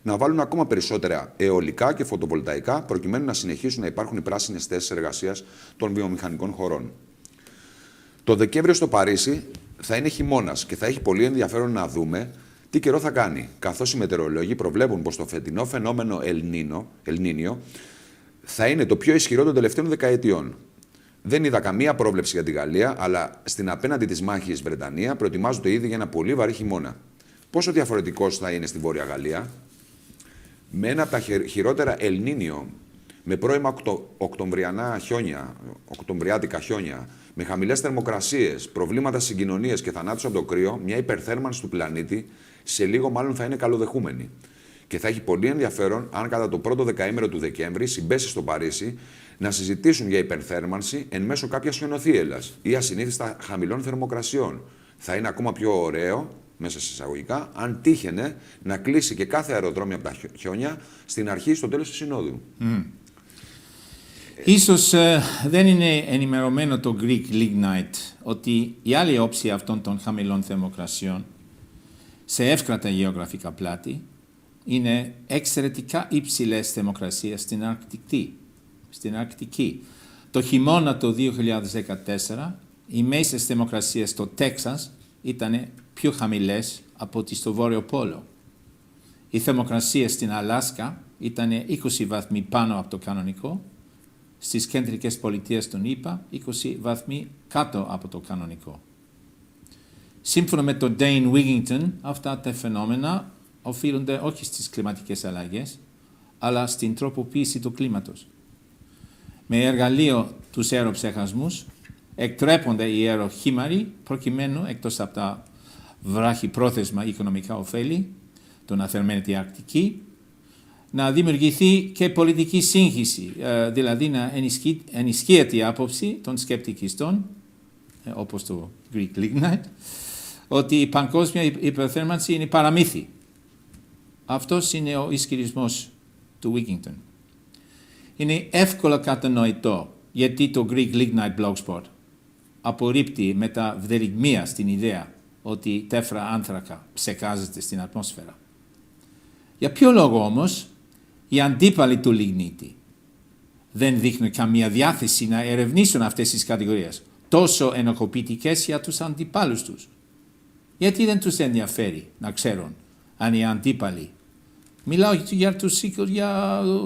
να βάλουν ακόμα περισσότερα αιωλικά και φωτοβολταϊκά, προκειμένου να συνεχίσουν να υπάρχουν οι πράσινες θέσεις εργασίας των βιομηχανικών χωρών. Το Δεκέμβριο στο Παρίσι θα είναι χειμώνας και θα έχει πολύ ενδιαφέρον να δούμε τι καιρό θα κάνει, καθώς οι μετεωρολόγοι προβλέπουν πως το φετινό φαινόμενο Ελνίνιο θα είναι το πιο ισχυρό των τελευταίων δεκαετιών. Δεν είδα καμία πρόβλεψη για τη Γαλλία, αλλά στην απέναντι της μάχης Βρετανία προετοιμάζονται ήδη για ένα πολύ βαρύ χειμώνα. Πόσο διαφορετικός θα είναι στη Βόρεια Γαλλία? Με ένα από τα χειρότερα Ελνίνιο, με πρώιμα οκτωβριάτικα χιόνια, με χαμηλές θερμοκρασίες, προβλήματα συγκοινωνίας και θανάτους από το κρύο, μια υπερθέρμανση του πλανήτη σε λίγο μάλλον θα είναι καλοδεχούμενη. Και θα έχει πολύ ενδιαφέρον αν κατά το πρώτο δεκαήμερο του Δεκέμβρη συμπέσει στο Παρίσι να συζητήσουν για υπερθέρμανση εν μέσω κάποιας χιονοθύελλας ή ασυνήθιστα χαμηλών θερμοκρασιών. Θα είναι ακόμα πιο ωραίο, μέσα σε εισαγωγικά, αν τύχαινε να κλείσει και κάθε αεροδρόμιο από τα χιόνια στην αρχή ή στο τέλος της Συνόδου. Ίσως δεν είναι ενημερωμένο το Greek Lignite ότι η άλλη όψη αυτών των χαμηλών θερμοκρασιών σε εύκρατα γεωγραφικά πλάτη είναι εξαιρετικά υψηλές θερμοκρασίες στην Αρκτική. Το χειμώνα το 2014 οι μέσες θερμοκρασίες στο Τέξας ήταν πιο χαμηλές από ό,τι στο Βόρειο Πόλο. Οι θερμοκρασίες στην Αλάσκα ήταν 20 βαθμοί πάνω από το κανονικό, στις κεντρικές πολιτείες των ΗΠΑ 20 βαθμοί κάτω από το κανονικό. Σύμφωνα με τον Dane Wigington, αυτά τα φαινόμενα οφείλονται όχι στις κλιματικές αλλαγές, αλλά στην τροποποίηση του κλίματος. Με εργαλείο τους αεροψεχασμούς εκτρέπονται οι αεροχήμαροι προκειμένου, εκτός από τα βράχυπρόθεσμα οικονομικά ωφέλη, το να θερμαίνεται η Αρκτική, να δημιουργηθεί και πολιτική σύγχυση, δηλαδή να ενισχύεται η άποψη των σκεπτικιστών, όπως το Greek Lignite, ότι η παγκόσμια υπερθέρμανση είναι παραμύθι. Αυτός είναι ο ισχυρισμός του Wigington. Είναι εύκολα κατανοητό γιατί το Greek Lignite Blogspot απορρίπτει με τα βδεριγμία στην ιδέα ότι η τέφρα άνθρακα ψεκάζεται στην ατμόσφαιρα. Για ποιο λόγο όμως οι αντίπαλοι του λιγνίτη δεν δείχνουν καμία διάθεση να ερευνήσουν αυτές τις κατηγορίες, τόσο ενοχοποιητικές για τους αντιπάλους τους? Γιατί δεν τους ενδιαφέρει να ξέρουν αν οι αντίπαλοι, μιλάω για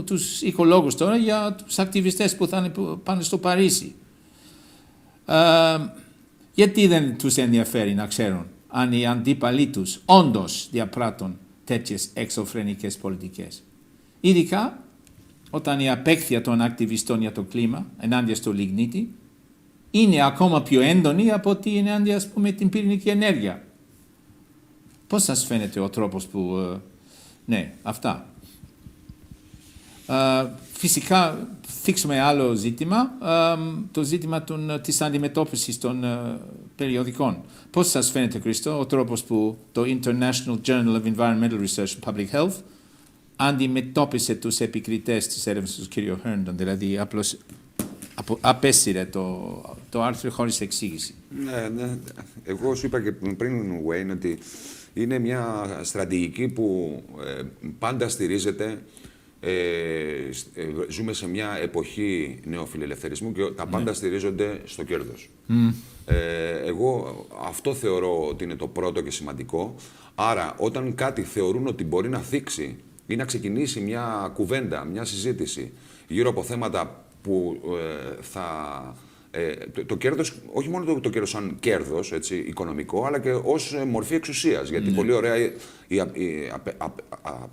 τους οικολόγους τώρα, για τους ακτιβιστές που θα πάνε στο Παρίσι, γιατί δεν τους ενδιαφέρει να ξέρουν αν οι αντίπαλοι τους όντως διαπράττουν τέτοιες εξωφρενικές πολιτικές? Ειδικά όταν η απέκτεια των ακτιβιστών για το κλίμα ενάντια στο λιγνίτη είναι ακόμα πιο έντονη από ότι ενάντια, ας πούμε, την πυρηνική ενέργεια. Πώς σας φαίνεται ο τρόπος που... ναι, αυτά. Φυσικά, θίξουμε άλλο ζήτημα, το ζήτημα της αντιμετώπισης των περιοδικών. Πώς σας φαίνεται, Χρήστο, ο τρόπος που το International Journal of Environmental Research and Public Health αντιμετώπισε τους επικριτές της έρευνας του κ. Herndon, δηλαδή απλώς απέσυρε το άρθρο χωρίς εξήγηση? Ναι. Εγώ σου είπα και πριν, Wayne, ότι είναι μια στρατηγική που πάντα στηρίζεται. Ζούμε σε μια εποχή νεοφιλελευθερισμού και τα πάντα στηρίζονται στο κέρδος. Εγώ αυτό θεωρώ ότι είναι το πρώτο και σημαντικό. Άρα, όταν κάτι θεωρούν ότι μπορεί να θίξει ή να ξεκινήσει μια κουβέντα, μια συζήτηση γύρω από θέματα που θα το κέρδος, όχι μόνο το κέρδος σαν κέρδος οικονομικό, αλλά και ως μορφή εξουσίας. Γιατί πολύ ωραία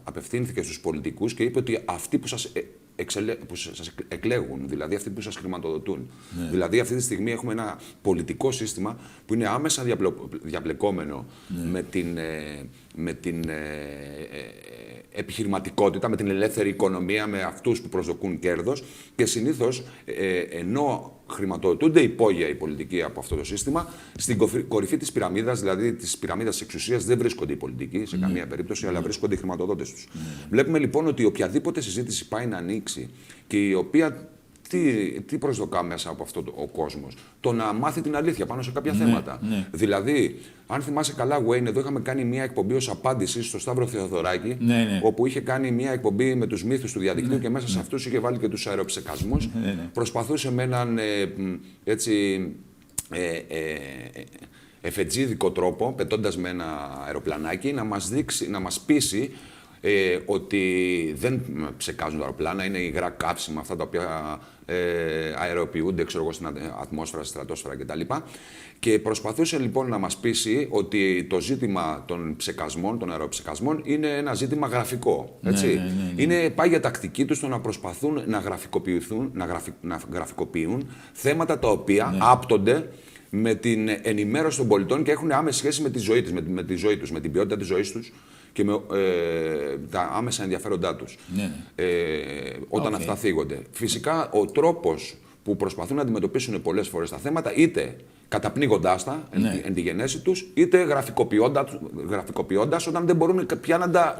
απευθύνθηκε στους πολιτικούς και είπε ότι αυτοί που σας εκλέγουν, δηλαδή αυτοί που σας χρηματοδοτούν. Δηλαδή αυτή τη στιγμή έχουμε ένα πολιτικό σύστημα που είναι άμεσα διαπλεκόμενο με την επιχειρηματικότητα, με την ελεύθερη οικονομία, με αυτούς που προσδοκούν κέρδος και συνήθως ενώ χρηματοδοτούνται υπόγεια οι πολιτικοί από αυτό το σύστημα, στην κορυφή της πυραμίδας, δηλαδή της πυραμίδας της εξουσίας, δεν βρίσκονται οι πολιτικοί σε καμία περίπτωση, αλλά βρίσκονται οι χρηματοδότες τους. Βλέπουμε λοιπόν ότι οποιαδήποτε συζήτηση πάει να ανοίξει και η οποία τι προσδοκά μέσα από αυτό ο κόσμος, το να μάθει την αλήθεια πάνω σε κάποια θέματα. Δηλαδή, αν θυμάσαι καλά, Wayne, εδώ είχαμε κάνει μια εκπομπή ως απάντηση στο Σταύρο Θεοδωράκη, όπου είχε κάνει μια εκπομπή με τους μύθους του διαδικτύου και μέσα σε αυτούς είχε βάλει και τους αεροψεκασμούς. Προσπαθούσε με έναν εφετζίδικο τρόπο, πετώντας με ένα αεροπλανάκι, να μας πείσει ότι δεν ψεκάζουν τα αεροπλάνα, είναι υγρά κάψιμα αυτά τα οποία αεροποιούνται στην ατμόσφαιρα, στη στρατόσφαιρα κτλ. Και προσπαθούσε λοιπόν να μας πείσει ότι το ζήτημα των ψεκασμών, των αεροψεκασμών, είναι ένα ζήτημα γραφικό. Έτσι. Πάει για τακτική τους το να προσπαθούν να γραφικοποιούν θέματα τα οποία άπτονται με την ενημέρωση των πολιτών και έχουν άμεση σχέση με τη ζωή τους, με την ποιότητα της ζωής τους και με τα άμεσα ενδιαφέροντά τους όταν αυτά θίγονται. Φυσικά, ο τρόπος που προσπαθούν να αντιμετωπίσουν πολλές φορές τα θέματα, είτε καταπνίγοντάς τα εν τη γενέση τους, είτε γραφικοποιώντας όταν δεν μπορούν πια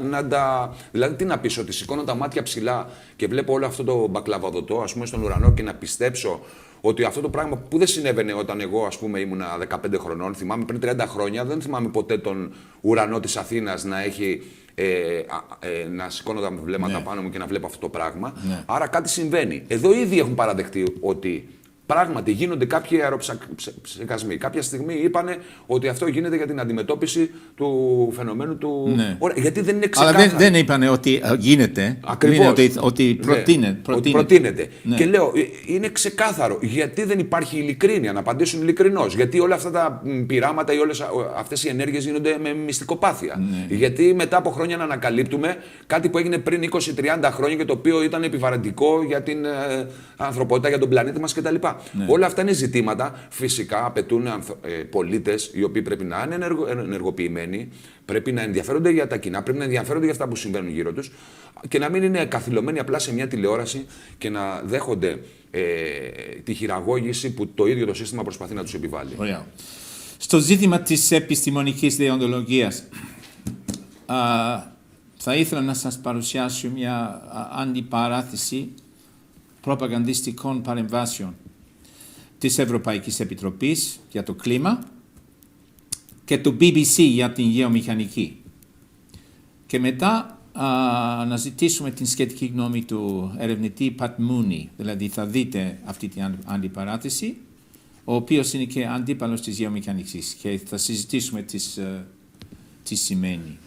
να τα... Δηλαδή, τι να πεις, ότι σηκώνω τα μάτια ψηλά και βλέπω όλο αυτό το μπακλαβαδωτό, ας πούμε, στον ουρανό και να πιστέψω ότι αυτό το πράγμα που δεν συνέβαινε όταν εγώ, ας πούμε, ήμουνα 15 χρονών, θυμάμαι πριν 30 χρόνια, δεν θυμάμαι ποτέ τον ουρανό της Αθήνας να έχει να σηκώνω τα βλέμματα πάνω μου και να βλέπω αυτό το πράγμα. Άρα κάτι συμβαίνει. Εδώ ήδη έχουν παραδεχτεί ότι πράγματι γίνονται κάποιοι αεροψεκασμοί. Κάποια στιγμή είπανε ότι αυτό γίνεται για την αντιμετώπιση του φαινομένου του. Ωραία, γιατί δεν είναι ξεκάθαρο. Αλλά δεν είπανε ότι γίνεται. Ακριβώς. Ότι προτείνεται. Και λέω, είναι ξεκάθαρο. Γιατί δεν υπάρχει ειλικρίνεια, να απαντήσουν ειλικρινώς. Γιατί όλα αυτά τα πειράματα ή όλες αυτές οι ενέργειες γίνονται με μυστικοπάθεια. Γιατί μετά από χρόνια να ανακαλύπτουμε κάτι που έγινε πριν 20-30 χρόνια και το οποίο ήταν επιβαρυντικό για την ανθρωπότητα, για τον πλανήτη μας κτλ. Όλα αυτά είναι ζητήματα. Φυσικά απαιτούν πολίτες οι οποίοι πρέπει να είναι ενεργοποιημένοι, πρέπει να ενδιαφέρονται για τα κοινά, πρέπει να ενδιαφέρονται για αυτά που συμβαίνουν γύρω τους και να μην είναι καθυλωμένοι απλά σε μια τηλεόραση και να δέχονται τη χειραγώγηση που το ίδιο το σύστημα προσπαθεί να τους επιβάλλει. Ωραία. Στο ζήτημα της επιστημονικής δεοντολογίας, θα ήθελα να σας παρουσιάσω μια αντιπαράθεση προπαγανδιστικών παρεμβάσεων της Ευρωπαϊκής Επιτροπής για το κλίμα και του BBC για την γεωμηχανική. Και μετά να ζητήσουμε την σχετική γνώμη του ερευνητή Pat Mooney, δηλαδή θα δείτε αυτή την αντιπαράθεση, ο οποίος είναι και αντίπαλος της γεωμηχανικής και θα συζητήσουμε τι σημαίνει.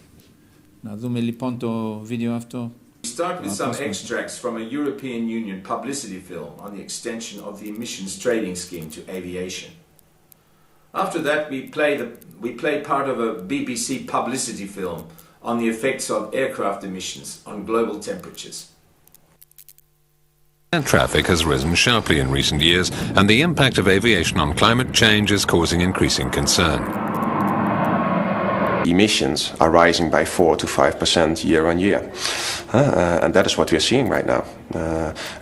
Να δούμε λοιπόν το βίντεο αυτό. We start with some extracts from a European Union publicity film on the extension of the emissions trading scheme to aviation. After that, we play part of a BBC publicity film on the effects of aircraft emissions on global temperatures. Air traffic has risen sharply in recent years, and the impact of aviation on climate change is causing increasing concern. Emissions are rising by 4 to 5% year on year. And that is what we are seeing right now.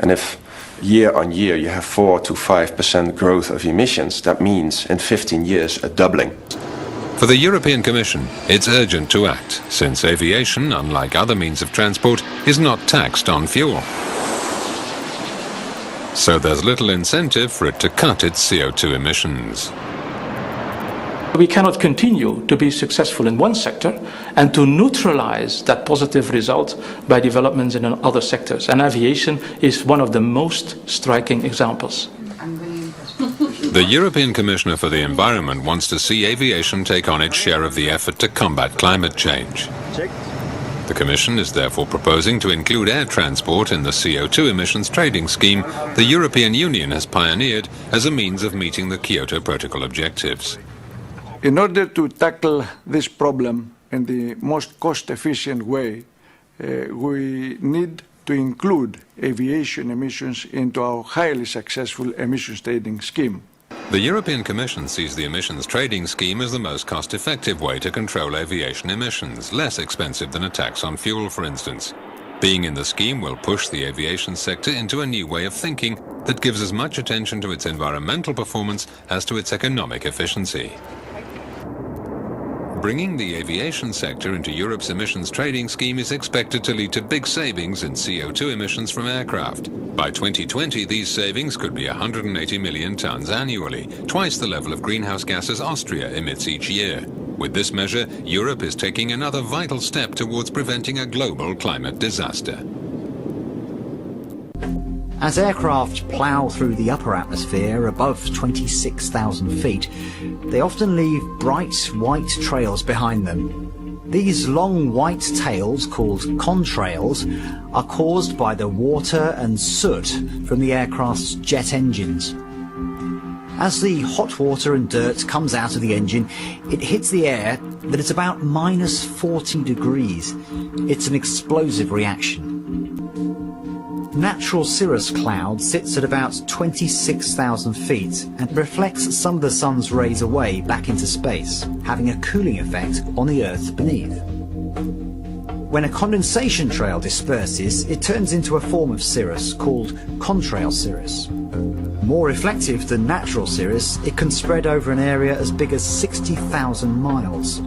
And if year on year you have 4 to 5% growth of emissions, that means in 15 years a doubling. For the European Commission, it's urgent to act, since aviation, unlike other means of transport, is not taxed on fuel. So there's little incentive for it to cut its CO2 emissions. We cannot continue to be successful in one sector and to neutralize that positive result by developments in other sectors. And aviation is one of the most striking examples. The European Commissioner for the Environment wants to see aviation take on its share of the effort to combat climate change. The Commission is therefore proposing to include air transport in the CO2 emissions trading scheme the European Union has pioneered as a means of meeting the Kyoto Protocol objectives. In order to tackle this problem in the most cost-efficient way, we need to include aviation emissions into our highly successful emissions trading scheme. The European Commission sees the emissions trading scheme as the most cost-effective way to control aviation emissions, less expensive than a tax on fuel, for instance. Being in the scheme will push the aviation sector into a new way of thinking that gives as much attention to its environmental performance as to its economic efficiency. Bringing the aviation sector into Europe's emissions trading scheme is expected to lead to big savings in CO2 emissions from aircraft. By 2020, these savings could be 180 million tons annually, twice the level of greenhouse gases Austria emits each year. With this measure, Europe is taking another vital step towards preventing a global climate disaster. As aircraft plough through the upper atmosphere above 26,000 feet, they often leave bright white trails behind them. These long white tails, called contrails, are caused by the water and soot from the aircraft's jet engines. As the hot water and dirt comes out of the engine, it hits the air that it's about minus 40 degrees. It's an explosive reaction. Natural cirrus cloud sits at about 26,000 feet and reflects some of the sun's rays away back into space, having a cooling effect on the Earth beneath. When a condensation trail disperses, it turns into a form of cirrus called contrail cirrus. More reflective than natural cirrus, it can spread over an area as big as 60,000 miles.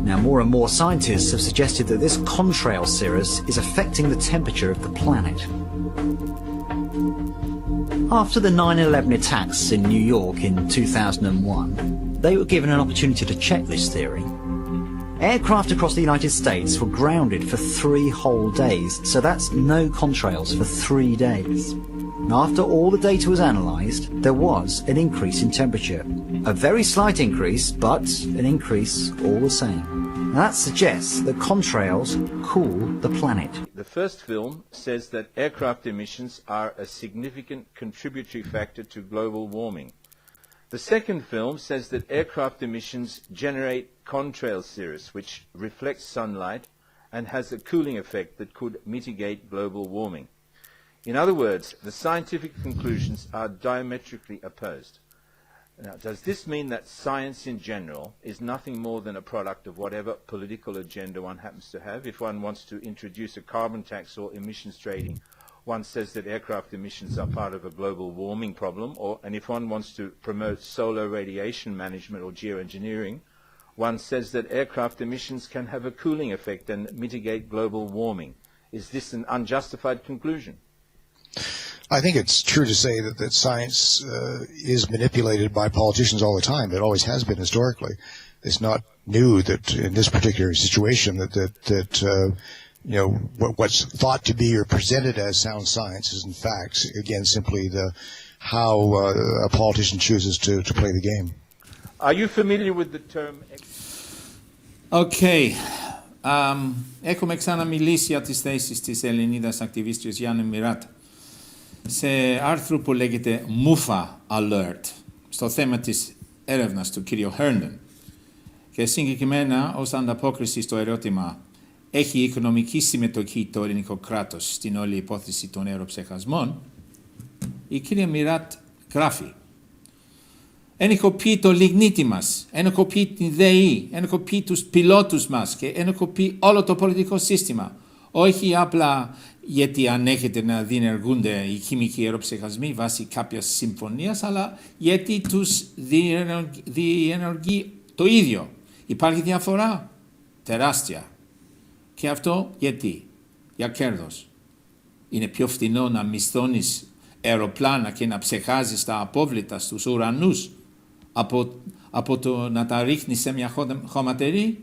Now, more and more scientists have suggested that this contrail cirrus is affecting the temperature of the planet. After the 9/11 attacks in New York in 2001, they were given an opportunity to check this theory. Aircraft across the United States were grounded for 3 whole days, so that's no contrails for 3 days. Now, after all the data was analysed, there was an increase in temperature. A very slight increase, but an increase all the same. Now, that suggests that contrails cool the planet. The first film says that aircraft emissions are a significant contributory factor to global warming. The second film says that aircraft emissions generate contrail cirrus, which reflects sunlight and has a cooling effect that could mitigate global warming. In other words, the scientific conclusions are diametrically opposed. Now, does this mean that science in general is nothing more than a product of whatever political agenda one happens to have? If one wants to introduce a carbon tax or emissions trading, one says that aircraft emissions are part of a global warming problem, and if one wants to promote solar radiation management or geoengineering, one says that aircraft emissions can have a cooling effect and mitigate global warming. Is this an unjustified conclusion? I think it's true to say that science is manipulated by politicians all the time. It always has been historically. It's not new that in this particular situation that what's thought to be or presented as sound science is in fact, again, simply how a politician chooses to play the game. Are you familiar with the term? Okay. Έχουμε ξαναμιλήσει για τις θέσεις της Ελληνίδας ακτιβίστριας Γιάννη Μιράτα σε άρθρο που λέγεται MUFA Alert στο θέμα της έρευνας του κ. Herndon και συγκεκριμένα ως ανταπόκριση στο ερώτημα έχει οικονομική συμμετοχή το ελληνικό κράτος στην όλη υπόθεση των αεροψεχασμών, η κ. Μιράτ γράφει: ενικοποιεί το λιγνίτη μας, ενικοποιεί την ΔΕΗ, ενικοποιεί τους πιλότους μας και ενικοποιεί όλο το πολιτικό σύστημα. Όχι απλά γιατί ανέχεται να διενεργούνται οι χημικοί αεροψεχασμοί βάσει κάποιας συμφωνίας, αλλά γιατί τους διενεργεί το ίδιο. Υπάρχει διαφορά τεράστια. Και αυτό γιατί? Για κέρδος. Είναι πιο φθηνό να μισθώνεις αεροπλάνα και να ψεχάζεις τα απόβλητα στους ουρανούς από το να τα ρίχνεις σε μια χωματερή.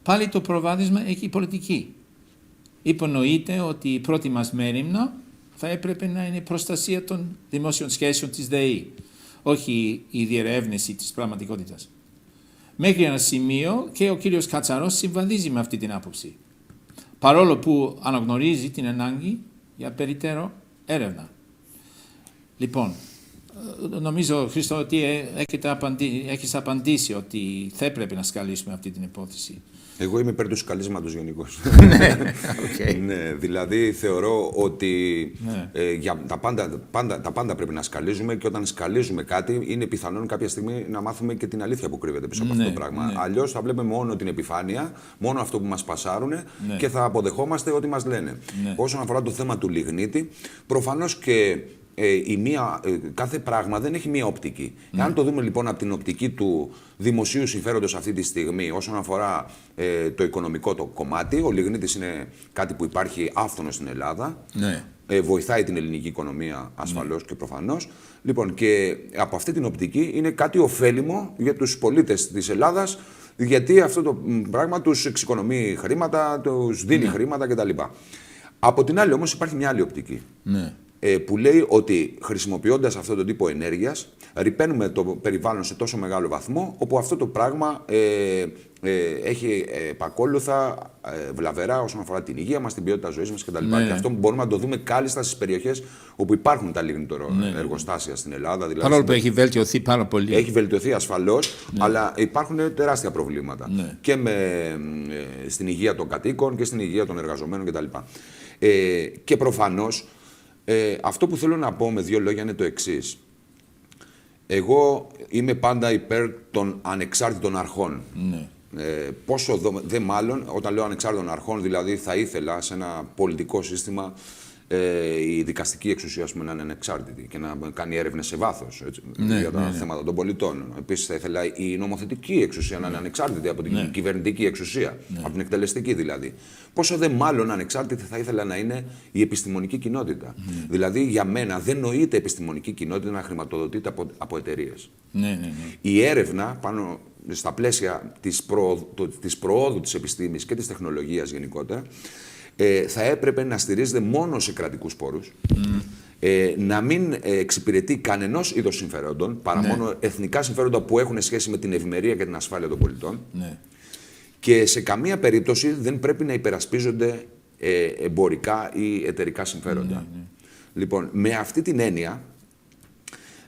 Πάλι το προβάδισμα έχει πολιτική. Υπονοείται ότι η πρώτη μας μέριμνα θα έπρεπε να είναι η προστασία των δημόσιων σχέσεων της ΔΕΗ, όχι η διερεύνηση της πραγματικότητας. Μέχρι ένα σημείο και ο κύριος Κατσαρός συμβαδίζει με αυτή την άποψη. Παρόλο που αναγνωρίζει την ανάγκη για περαιτέρω έρευνα. Λοιπόν, νομίζω, Χρήστο, ότι έχεις απαντήσει ότι θα έπρεπε να σκαλίσουμε αυτή την υπόθεση. Εγώ είμαι υπέρ του σκαλίσματος γενικώς. Ναι, okay. Ναι, δηλαδή θεωρώ ότι για τα πάντα πρέπει να σκαλίζουμε και όταν σκαλίζουμε κάτι είναι πιθανόν κάποια στιγμή να μάθουμε και την αλήθεια που κρύβεται πίσω από αυτό το πράγμα. Ναι. Αλλιώς θα βλέπουμε μόνο την επιφάνεια, μόνο αυτό που μας πασάρουν και θα αποδεχόμαστε ό,τι μας λένε. Ναι. Όσον αφορά το θέμα του λιγνίτη, προφανώς και κάθε πράγμα δεν έχει μία οπτική. Εάν το δούμε λοιπόν από την οπτική του δημοσίου συμφέροντος αυτή τη στιγμή, όσον αφορά το οικονομικό το κομμάτι, ο λιγνίτης είναι κάτι που υπάρχει άφθονο στην Ελλάδα. Ναι. Βοηθάει την ελληνική οικονομία ασφαλώς και προφανώς. Λοιπόν, και από αυτή την οπτική είναι κάτι ωφέλιμο για τους πολίτες της Ελλάδας, γιατί αυτό το πράγμα τους εξοικονομεί χρήματα, τους δίνει χρήματα κτλ. Από την άλλη όμως υπάρχει μια άλλη οπτική. Ναι. Που λέει ότι χρησιμοποιώντας αυτόν τον τύπο ενέργειας ρυπαίνουμε το περιβάλλον σε τόσο μεγάλο βαθμό όπου αυτό το πράγμα έχει επακόλουθα βλαβερά όσον αφορά την υγεία μας, την ποιότητα ζωής μας κτλ. Ναι. Και αυτό μπορούμε να το δούμε κάλλιστα στις περιοχές όπου υπάρχουν τα λιγνητοεργοστάσια στην Ελλάδα. Δηλαδή, παρόλο που έχει βελτιωθεί πάρα πολύ. Έχει βελτιωθεί ασφαλώς, αλλά υπάρχουν τεράστια προβλήματα και στην υγεία των κατοίκων και στην υγεία των εργαζομένων κτλ. Και προφανώς αυτό που θέλω να πω με δύο λόγια είναι το εξής. Εγώ είμαι πάντα υπέρ των ανεξάρτητων αρχών. Ναι. Πόσο δε μάλλον, όταν λέω ανεξάρτητων αρχών, δηλαδή θα ήθελα σε ένα πολιτικό σύστημα η δικαστική εξουσία να είναι ανεξάρτητη και να κάνει έρευνες σε βάθος για τα θέματα των πολιτών. Επίσης θα ήθελα η νομοθετική εξουσία να είναι ανεξάρτητη από την κυβερνητική εξουσία, από την εκτελεστική δηλαδή. Πόσο δε μάλλον ανεξάρτητη θα ήθελα να είναι η επιστημονική κοινότητα. Δηλαδή για μένα δεν νοείται επιστημονική κοινότητα να χρηματοδοτείται από εταιρείες. Η έρευνα πάνω στα πλαίσια της προόδου της επιστήμης και της τεχνολογίας γενικότερα θα έπρεπε να στηρίζεται μόνο σε κρατικούς πόρους, να μην εξυπηρετεί κανενός είδος συμφερόντων, παρά μόνο εθνικά συμφέροντα που έχουν σχέση με την ευημερία και την ασφάλεια των πολιτών. Και σε καμία περίπτωση δεν πρέπει να υπερασπίζονται εμπορικά ή εταιρικά συμφέροντα. Λοιπόν, με αυτή την έννοια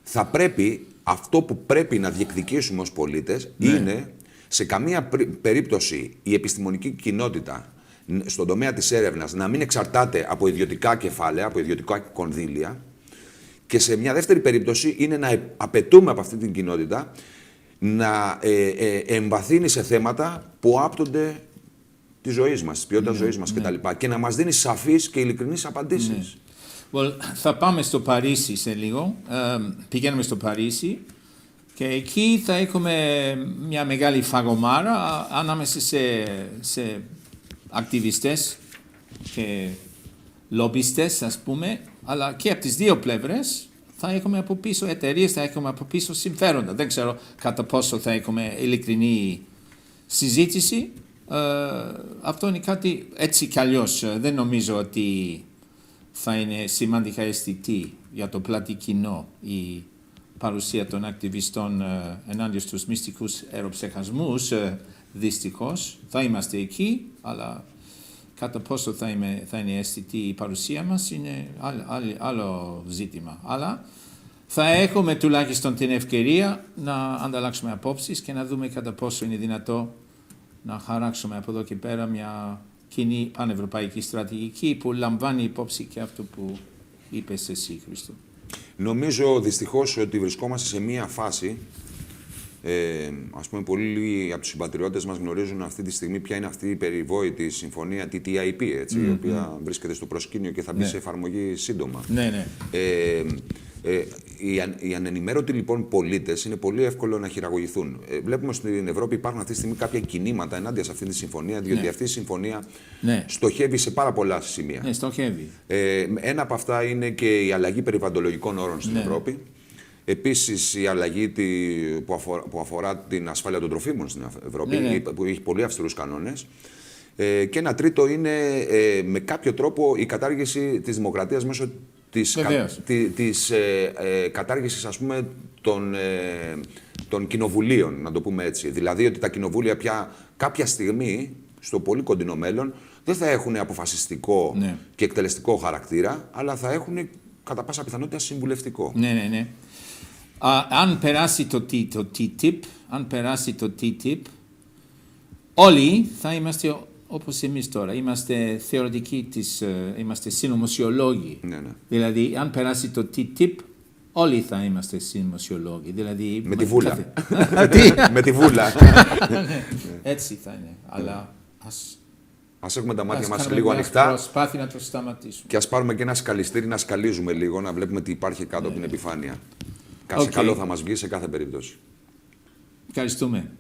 θα πρέπει αυτό που πρέπει να διεκδικήσουμε ως πολίτες είναι σε καμία περίπτωση η επιστημονική κοινότητα στον τομέα της έρευνας να μην εξαρτάται από ιδιωτικά κεφάλαια, από ιδιωτικά κονδύλια και σε μια δεύτερη περίπτωση είναι να απαιτούμε από αυτή την κοινότητα να εμβαθύνει σε θέματα που άπτονται της ζωής μας, της ποιότητας ζωής μας κτλ. Και να μας δίνει σαφείς και ειλικρινείς απαντήσεις. Well, θα πάμε στο Παρίσι σε λίγο. Πηγαίνουμε στο Παρίσι και εκεί θα έχουμε μια μεγάλη φαγωμάρα ανάμεσα σε ακτιβιστές και λομπιστές, ας πούμε, αλλά και από τις δύο πλευρές θα έχουμε από πίσω εταιρείες, θα έχουμε από πίσω συμφέροντα. Δεν ξέρω κατά πόσο θα έχουμε ειλικρινή συζήτηση. Αυτό είναι κάτι έτσι κι αλλιώς. Δεν νομίζω ότι θα είναι σημαντικά αισθητή για το πλατή κοινό η παρουσία των ακτιβιστών ενάντια στους μυστικούς αεροψεχασμούς. Δυστυχώς θα είμαστε εκεί, αλλά κατά πόσο θα είναι αισθητή η παρουσία μας είναι άλλο ζήτημα. Αλλά θα έχουμε τουλάχιστον την ευκαιρία να ανταλλάξουμε απόψεις και να δούμε κατά πόσο είναι δυνατό να χαράξουμε από εδώ και πέρα μια κοινή πανευρωπαϊκή στρατηγική που λαμβάνει υπόψη και αυτό που είπες εσύ, Χρήστο. Νομίζω δυστυχώς ότι βρισκόμαστε σε μια φάση, ας πούμε πολλοί από τους συμπατριώτες μας γνωρίζουν αυτή τη στιγμή ποια είναι αυτή η περιβόητη συμφωνία TTIP, έτσι, η οποία βρίσκεται στο προσκήνιο και θα μπει σε εφαρμογή σύντομα. Οι ανενημέρωτοι λοιπόν πολίτες είναι πολύ εύκολο να χειραγωγηθούν. Βλέπουμε στην Ευρώπη υπάρχουν αυτή τη στιγμή κάποια κινήματα ενάντια σε αυτή τη συμφωνία, διότι αυτή η συμφωνία στοχεύει σε πάρα πολλά σημεία. Ένα από αυτά είναι και η αλλαγή περιβαλλοντολογικών όρων στην Ευρώπη. Επίσης, η αλλαγή που αφορά την ασφάλεια των τροφίμων στην Ευρώπη, που έχει πολύ αυστηρούς κανόνες. Και ένα τρίτο είναι με κάποιο τρόπο η κατάργηση της δημοκρατίας μέσω της κατάργησης, ας πούμε, των κοινοβουλίων, να το πούμε έτσι. Δηλαδή ότι τα κοινοβούλια πια κάποια στιγμή, στο πολύ κοντινό μέλλον, δεν θα έχουν αποφασιστικό και εκτελεστικό χαρακτήρα, αλλά θα έχουν κατά πάσα πιθανότητα συμβουλευτικό. Ναι. Αν περάσει το TTIP, όλοι θα είμαστε όπως εμείς τώρα. Είμαστε θεωρητικοί, είμαστε συνωμοσιολόγοι. Ναι. Δηλαδή, αν περάσει το TTIP, όλοι θα είμαστε συνωμοσιολόγοι. Δηλαδή, με τη βούλα. Με τη βούλα. Έτσι θα είναι. Αλλά ας έχουμε τα μάτια μας λίγο ανοιχτά. Προσπάθει να το σταματήσουμε. Και ας πάρουμε και ένα σκαλιστήρι να σκαλίζουμε λίγο, να βλέπουμε τι υπάρχει κάτω από την επιφάνεια. Καλό θα μας βγει σε κάθε περίπτωση. Ευχαριστούμε.